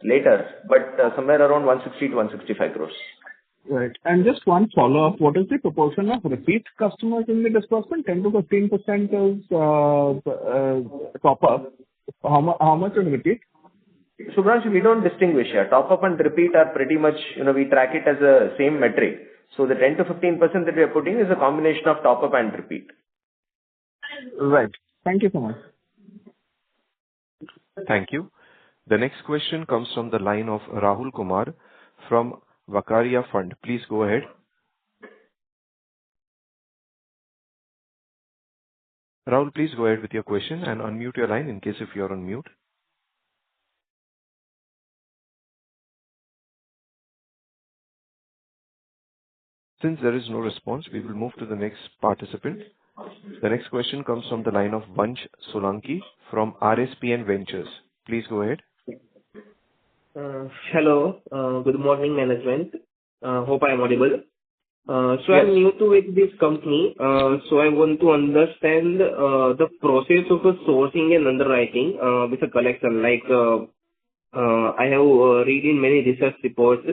[SPEAKER 4] later, but somewhere around 160 to 165 crores.
[SPEAKER 5] Right. And just one follow-up. What is the proportion of repeat customers in the disbursement? 10 to 15% is top-up. How much is repeat?
[SPEAKER 4] Subhranshu, we don't distinguish here. Top-up and repeat are pretty much, we track it as a same metric. So the 10 to 15% that we are putting is a combination of top-up and repeat.
[SPEAKER 5] Right. Thank you so much.
[SPEAKER 1] Thank you. The next question comes from the line of Rahul Kumar from Vakaria Fund. Please go ahead. Rahul, please go ahead with your question and unmute your line in case if you're on mute. Since there is no response, we will move to the next participant. The next question comes from the line of Vansh Solanki from RSPN Ventures. Please go ahead.
[SPEAKER 12] Hello. Good morning, management. Hope I am audible. So
[SPEAKER 4] Yes.
[SPEAKER 12] I'm new to with this company. So I want to understand the process of sourcing and underwriting with a collection. I have read in many research reports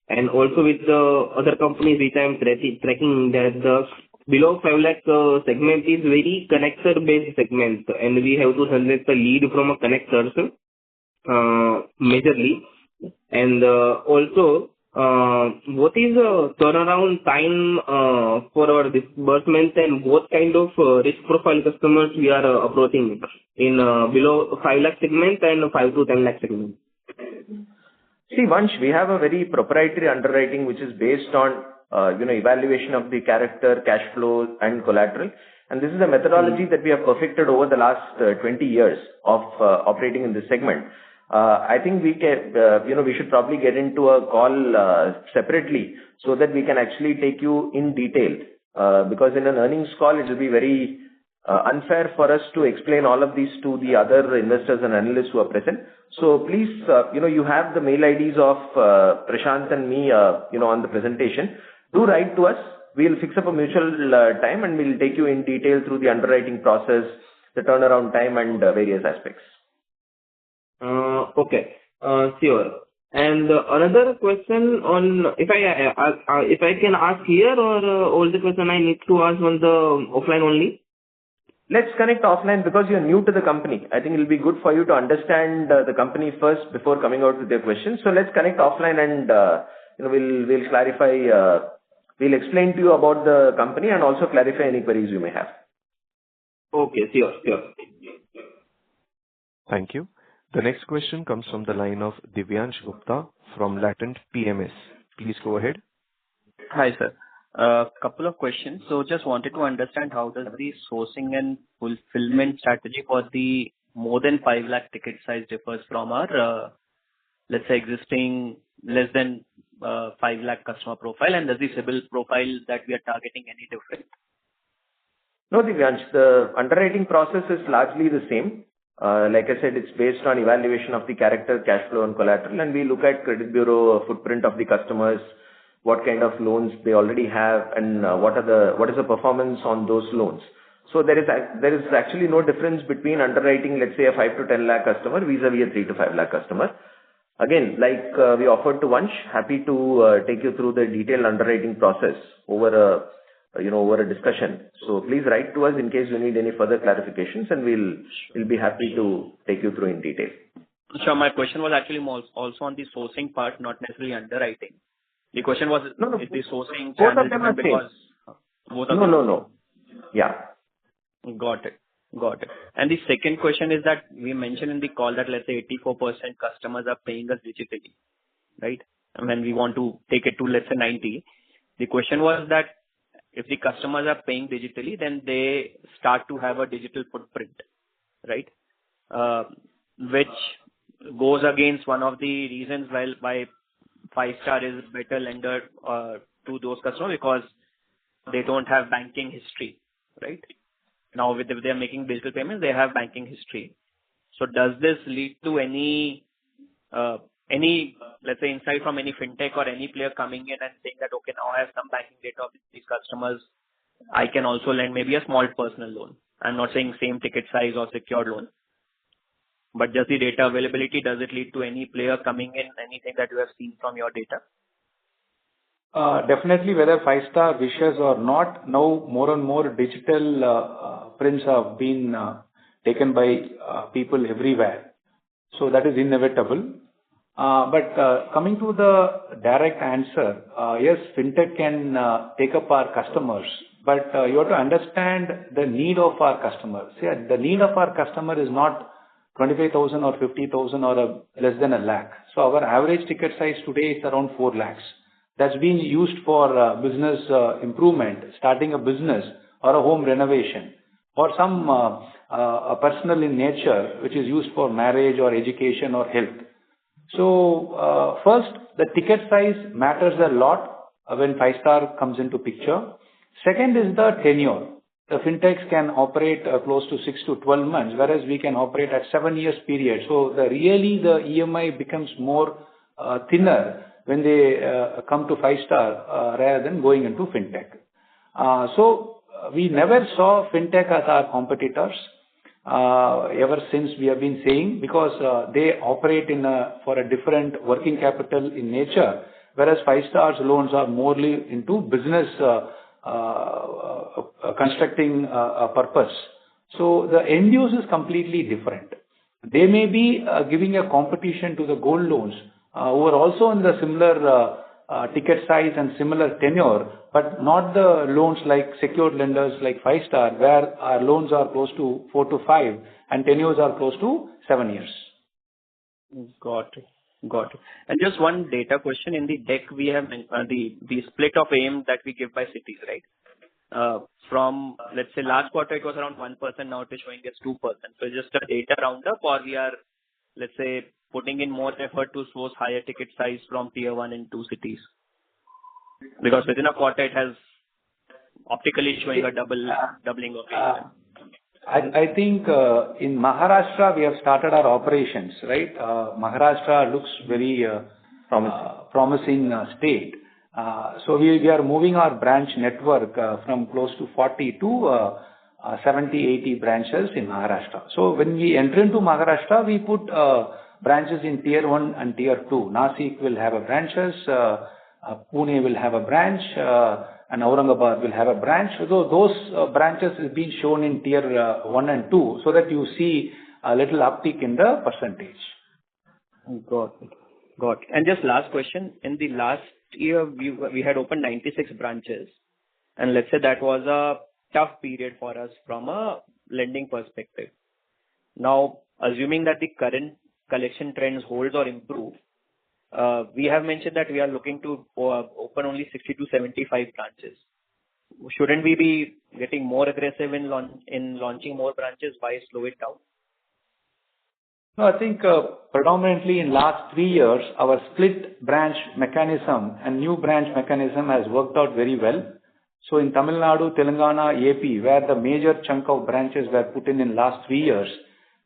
[SPEAKER 12] and also with the other companies which I am tracking that the below 5 lakh segment is very connector based segment and we have to generate the lead from a connectors majorly. And also, what is the turnaround time for our disbursement and what kind of risk profile customers we are approaching in below 5 lakh segment and 5 to 10 lakh segment?
[SPEAKER 4] See, Vansh, we have a very proprietary underwriting which is based on evaluation of the character, cash flow, and collateral. And this is a methodology that we have perfected over the last 20 years of operating in this segment. I think we should probably get into a call separately so that we can actually take you in detail. Because in an earnings call, it will be very unfair for us to explain all of these to the other investors and analysts who are present. So please, you have the mail IDs of Prashant and me, on the presentation. Do write to us. We'll fix up a mutual time and we'll take you in detail through the underwriting process, the turnaround time and various aspects.
[SPEAKER 12] Okay. Sure. And another question on if I can ask here or all the question I need to ask on the offline only?
[SPEAKER 4] Let's connect offline because you're new to the company. I think it'll be good for you to understand the company first before coming out with your questions. So let's connect offline and we'll clarify. We'll explain to you about the company and also clarify any queries you may have.
[SPEAKER 12] Okay, sure.
[SPEAKER 1] Thank you. The next question comes from the line of Divyansh Gupta from Latent PMS. Please go ahead.
[SPEAKER 13] Hi, sir. Couple of questions. So just wanted to understand how does the sourcing and fulfillment strategy for the more than 5 lakh ticket size differs from our, let's say, existing less than 5 lakh customer profile? And does the CIBIL profile that we are targeting any different?
[SPEAKER 4] No, Divyansh, the underwriting process is largely the same. Like I said, it's based on evaluation of the character, cash flow, and collateral, and we look at credit bureau footprint of the customers, what kind of loans they already have, and what is the performance on those loans. So there is actually no difference between underwriting, let's say, a 5 to 10 lakh customer vis-a-vis a 3 to 5 lakh customer. Again, like we offered to Vansh, happy to take you through the detailed underwriting process over a discussion. So please write to us in case you need any further clarifications, and we'll be happy to take you through in detail.
[SPEAKER 13] Sure. My question was actually also on the sourcing part, not necessarily underwriting. The question was, is the sourcing
[SPEAKER 4] both of them are
[SPEAKER 13] because both of
[SPEAKER 4] them?
[SPEAKER 13] No.
[SPEAKER 4] Yeah.
[SPEAKER 13] Got it. And the second question is that we mentioned in the call that, let's say, 84% customers are paying us digitally, right? And when we want to take it to, let's say, 90, the question was that if the customers are paying digitally, then they start to have a digital footprint, right? Which goes against one of the reasons why FIVESTAR is a better lender to those customers, because they don't have banking history, right? Now, if they are making digital payments, they have banking history. So does this lead to any, let's say, insight from any fintech or any player coming in and saying that, okay, now I have some banking data of these customers, I can also lend maybe a small personal loan. I'm not saying same ticket size or secured loan, but just the data availability, does it lead to any player coming in, anything that you have seen from your data?
[SPEAKER 3] Definitely, whether FIVESTAR wishes or not, now more and more digital prints have been taken by people everywhere. So that is inevitable. But coming to the direct answer, yes, fintech can take up our customers, but you have to understand the need of our customers. See, the need of our customer is not 25,000 or 50,000 or less than a lakh. So our average ticket size today is around 4 lakhs. That's being used for business improvement, starting a business or a home renovation, or some personal in nature, which is used for marriage or education or health. So first, the ticket size matters a lot when FIVESTAR comes into picture. Second is the tenure. The fintechs can operate close to 6 to 12 months, whereas we can operate at 7 years period. So the EMI becomes more thinner when they come to FIVESTAR rather than going into fintech. So we never saw fintech as our competitors ever since we have been saying, because they operate for a different working capital in nature, whereas FIVESTAR's loans are morely into business constructing a purpose. So the end use is completely different. They may be giving a competition to the gold loans who are also in the similar ticket size and similar tenure, but not the loans like secured lenders like FIVESTAR, where our loans are close to 4 to 5 and tenures are close to 7 years.
[SPEAKER 13] Got it. And just one data question. In the deck, we have the split of AUM that we give by cities, right? From, let's say, last quarter, it was around 1%. Now it is showing us 2%. So just a data roundup, or we are, let's say, putting in more effort to source higher ticket size from tier 1 and 2 cities? Because within a quarter, it has optically showing a doubling of AUM.
[SPEAKER 3] I think in Maharashtra, we have started our operations, right? Maharashtra looks very promising state. So we are moving our branch network from close to 40 to 70, 80 branches in Maharashtra. So when we enter into Maharashtra, we put branches in tier 1 and tier 2. Nasik will have a branches, Pune will have a branch, and Aurangabad will have a branch. So those branches is being shown in tier 1 and 2, so that you see a little uptick in the percentage.
[SPEAKER 13] Got it. And just last question. In the last year, we had opened 96 branches, and let's say that was a tough period for us from a lending perspective. Now, assuming that the current collection trends hold or improve, we have mentioned that we are looking to open only 60 to 75 branches. Shouldn't we be getting more aggressive in launching more branches? Why slow it down?
[SPEAKER 3] No, I think predominantly in last 3 years, our split branch mechanism and new branch mechanism has worked out very well. So in Tamil Nadu, Telangana, AP, where the major chunk of branches were put in last 3 years,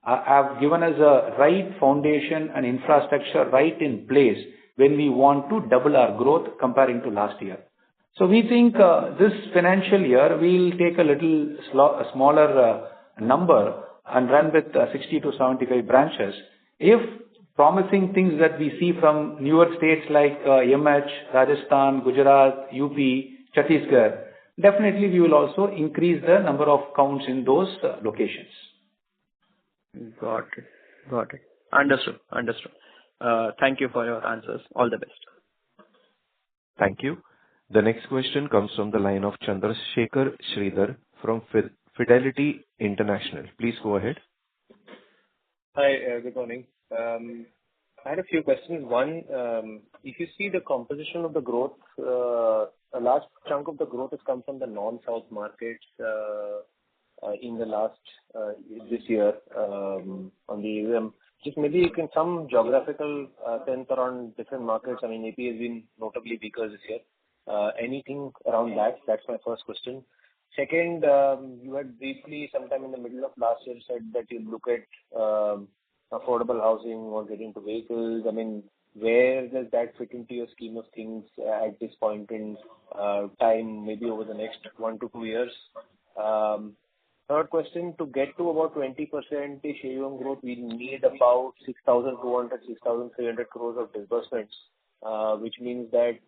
[SPEAKER 3] have given us a right foundation and infrastructure right in place when we want to double our growth comparing to last year. So we think this financial year we'll take a little smaller number and run with 60 to 75 branches. If promising things that we see from newer states like MH, Rajasthan, Gujarat, UP, Chhattisgarh, definitely we will also increase the number of counts in those locations.
[SPEAKER 13] Got it. Understood. Thank you for your answers. All the best.
[SPEAKER 1] Thank you. The next question comes from the line of Chandrasekhar Sridhar from Fidelity International. Please go ahead.
[SPEAKER 14] Hi, good morning. I had a few questions. One, if you see the composition of the growth, a large chunk of the growth has come from the non-South markets in the last this year on the AUM. Just maybe you can some geographical sense around different markets. I mean, AP has been notably weaker this year. Anything around that? That's my first question. Second, you had briefly sometime in the middle of last year said that you look at affordable housing or getting into vehicles. I mean, where does that fit into your scheme of things at this point in time, maybe over the next 1 to 2 years? Third question, to get to about 20% AUM growth, we need about 6,200, 6,300 crores of disbursements, which means that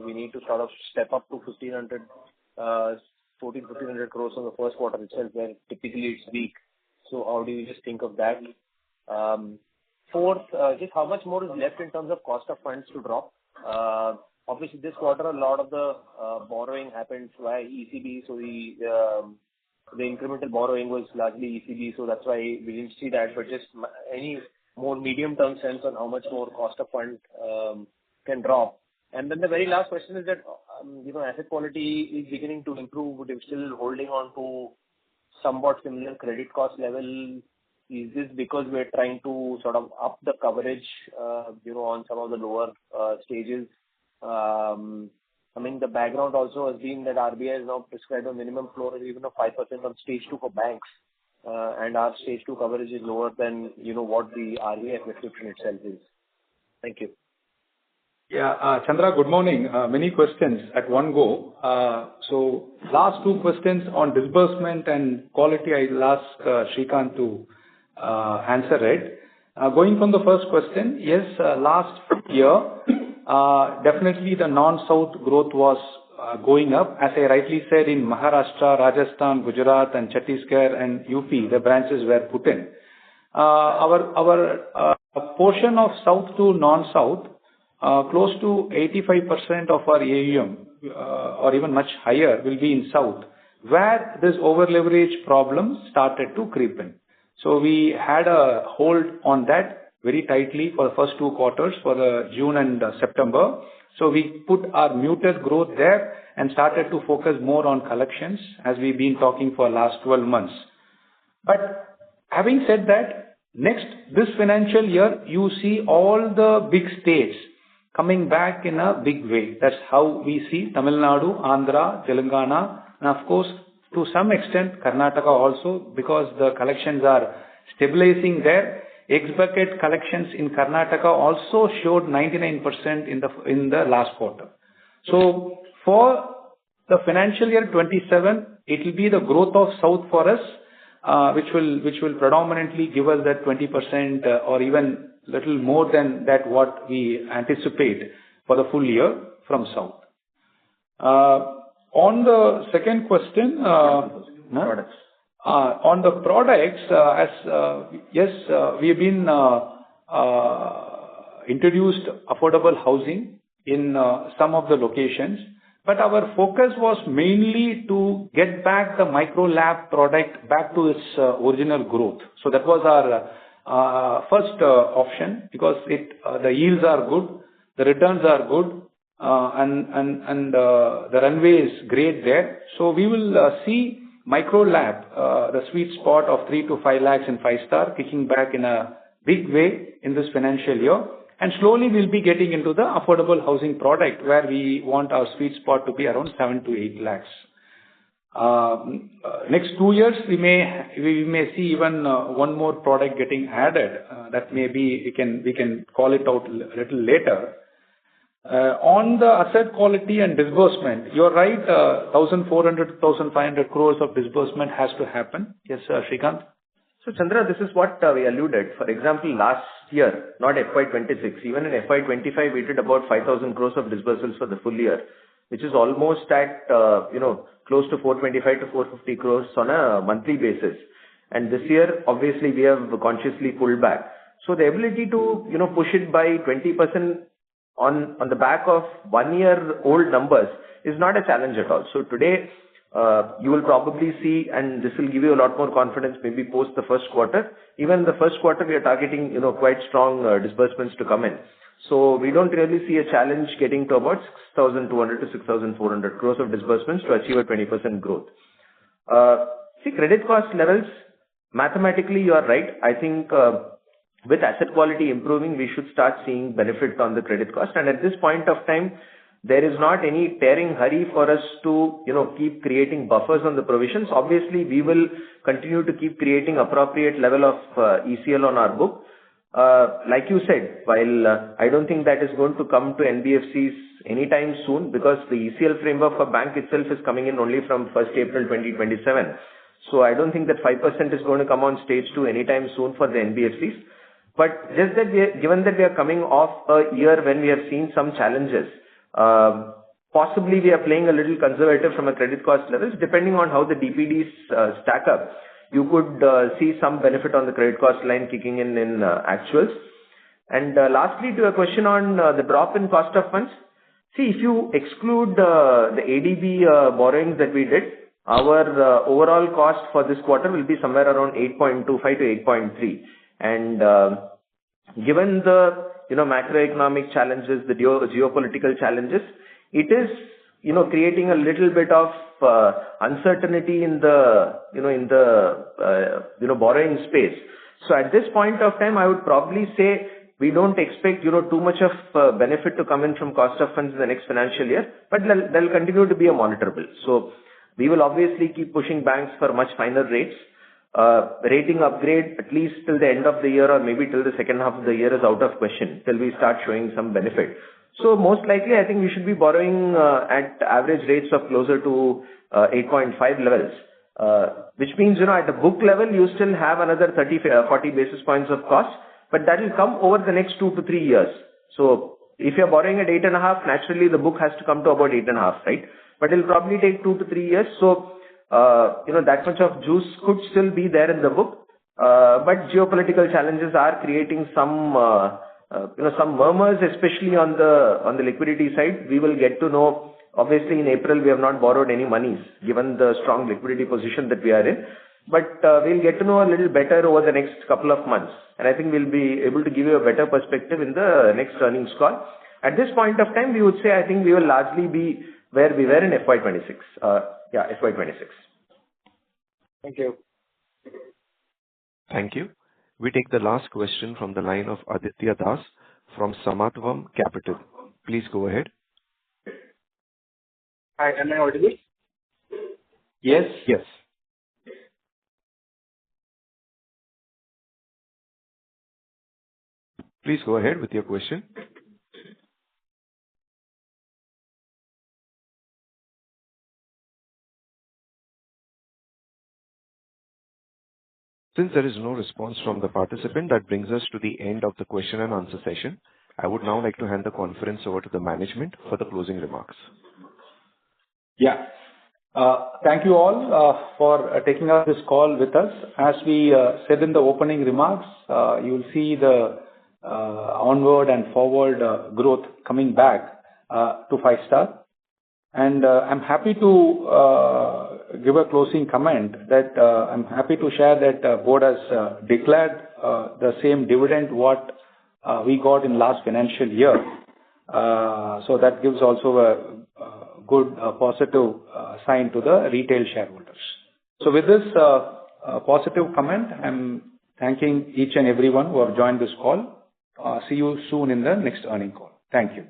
[SPEAKER 14] we need to sort of step up to 1,500 crores in the first quarter itself, where typically it's weak. So how do you just think of that? Fourth, just how much more is left in terms of cost of funds to drop? Obviously, this quarter, a lot of the borrowing happened via ECB, so the incremental borrowing was largely ECB, so that's why we didn't see that. But just any more medium-term sense on how much more cost of fund can drop. And then the very last question is that asset quality is beginning to improve, but you're still holding on to somewhat similar credit cost level. Is this because we're trying to sort of up the coverage, on some of the lower stages? I mean, the background also has been that RBI has now prescribed a minimum floor of even of 5% on stage 2 for banks, and our stage 2 coverage is lower than what the RBI prescription itself is. Thank you.
[SPEAKER 3] Yeah, Chandra, good morning. Many questions at one go. So last two questions on disbursement and quality, I'll ask Srikanth to answer it. Going from the first question, yes, last year, definitely the non-South growth was going up. As I rightly said, in Maharashtra, Rajasthan, Gujarat and Chhattisgarh and UP, the branches were put in. Our portion of South to non-South, close to 85% of our AUM, or even much higher, will be in South, where this over-leverage problem started to creep in. So we had a hold on that very tightly for the first 2 quarters, for the June and September. So we put our muted growth there and started to focus more on collections, as we've been talking for last 12 months. But having said that, this financial year, you see all the big states coming back in a big way. That's how we see Tamil Nadu, Andhra, Telangana, and of course, to some extent, Karnataka also, because the collections are stabilizing there. Ex-bucket collections in Karnataka also showed 99% in the last quarter. So for the financial year 27, it will be the growth of South for us, which will predominantly give us that 20% or even little more than that what we anticipate for the full year from South. On the second question, products. On the products, yes, we have been introduced affordable housing in some of the locations, but our focus was mainly to get back the micro lab product back to its original growth. So that was our first option, because the yields are good, the returns are good, and the runway is great there. So we will see micro lab, the sweet spot of 3 to 5 lakhs in 5-star, kicking back in a big way in this financial year. And slowly we'll be getting into the affordable housing product where we want our sweet spot to be around 7 to 8 lakhs. Next 2 years, we may see even one more product getting added. That may be, we can call it out a little later. On the asset quality and disbursement, you're right, 1,400 to 1,500 crores of disbursement has to happen. Yes, Srikanth?
[SPEAKER 4] So, Chandra, this is what we alluded. For example, last year, not FY26, even in FY25, we did about 5,000 crores of disbursements for the full year, which is almost at, close to 425 to 450 crores on a monthly basis. And this year, obviously, we have consciously pulled back. So the ability to, push it by 20% on the back of 1 year old numbers is not a challenge at all. So today, you will probably see, and this will give you a lot more confidence maybe post the first quarter. Even in the first quarter, we are targeting, quite strong disbursements to come in. So we don't really see a challenge getting to about 6,200 to 6,400 crores of disbursements to achieve a 20% growth. See, credit cost levels, mathematically, you are right. I think with asset quality improving, we should start seeing benefit on the credit cost. And at this point of time, there is not any tearing hurry for us to, keep creating buffers on the provisions. Obviously, we will continue to keep creating appropriate level of ECL on our book. Like you said, while I don't think that is going to come to NBFCs anytime soon because the ECL framework for bank itself is coming in only from 1st April 2027. So I don't think that 5% is going to come on stage 2 anytime soon for the NBFCs. But just that given that we are coming off a year when we have seen some challenges, possibly we are playing a little conservative from a credit cost levels. Depending on how the DPDs stack up, you could see some benefit on the credit cost line kicking in actuals. And lastly, to a question on the drop in cost of funds. See, if you exclude the ADB borrowings that we did, our overall cost for this quarter will be somewhere around 8.25 to 8.3. And given the macroeconomic challenges, the geopolitical challenges, it is creating a little bit of uncertainty in the borrowing space. So at this point of time, I would probably say we don't expect too much of benefit to come in from cost of funds in the next financial year, but they'll continue to be a monitorable. So we will obviously keep pushing banks for much finer rates. Rating upgrade at least till the end of the year or maybe till the second half of the year is out of question till we start showing some benefit. So most likely I think we should be borrowing at average rates of closer to 8.5 levels, which means at the book level you still have another 40 basis points of cost, but that will come over the next 2 to 3 years. So if you're borrowing at 8.5, naturally the book has to come to about 8.5, right? But it'll probably take 2 to 3 years. So that much of juice could still be there in the book, but geopolitical challenges are creating some murmurs, especially on the liquidity side. We will get to know. Obviously, in April we have not borrowed any monies, given the strong liquidity position that we are in. But we'll get to know a little better over the next couple of months, and I think we'll be able to give you a better perspective in the next earnings call. At this point of time, we would say I think we will largely be where we were in FY26. FY26.
[SPEAKER 14] Thank you.
[SPEAKER 1] Thank you. We take the last question from the line of Aditya Das from Samatvam Capital. Please go ahead.
[SPEAKER 15] Hi, am I audible?
[SPEAKER 1] Yes. Yes. Please go ahead with your question. Since there is no response from the participant, that brings us to the end of the question and answer session. I would now like to hand the conference over to the management for the closing remarks.
[SPEAKER 3] Yeah. Thank you all for taking up this call with us. As we said in the opening remarks, you will see the onward and forward growth coming back to 5-star. And I'm happy to give a closing comment that I'm happy to share that board has declared the same dividend what we got in last financial year. So that gives also a good positive sign to the retail shareholders. So with this positive comment, I'm thanking each and everyone who have joined this call. See you soon in the next earning call. Thank you.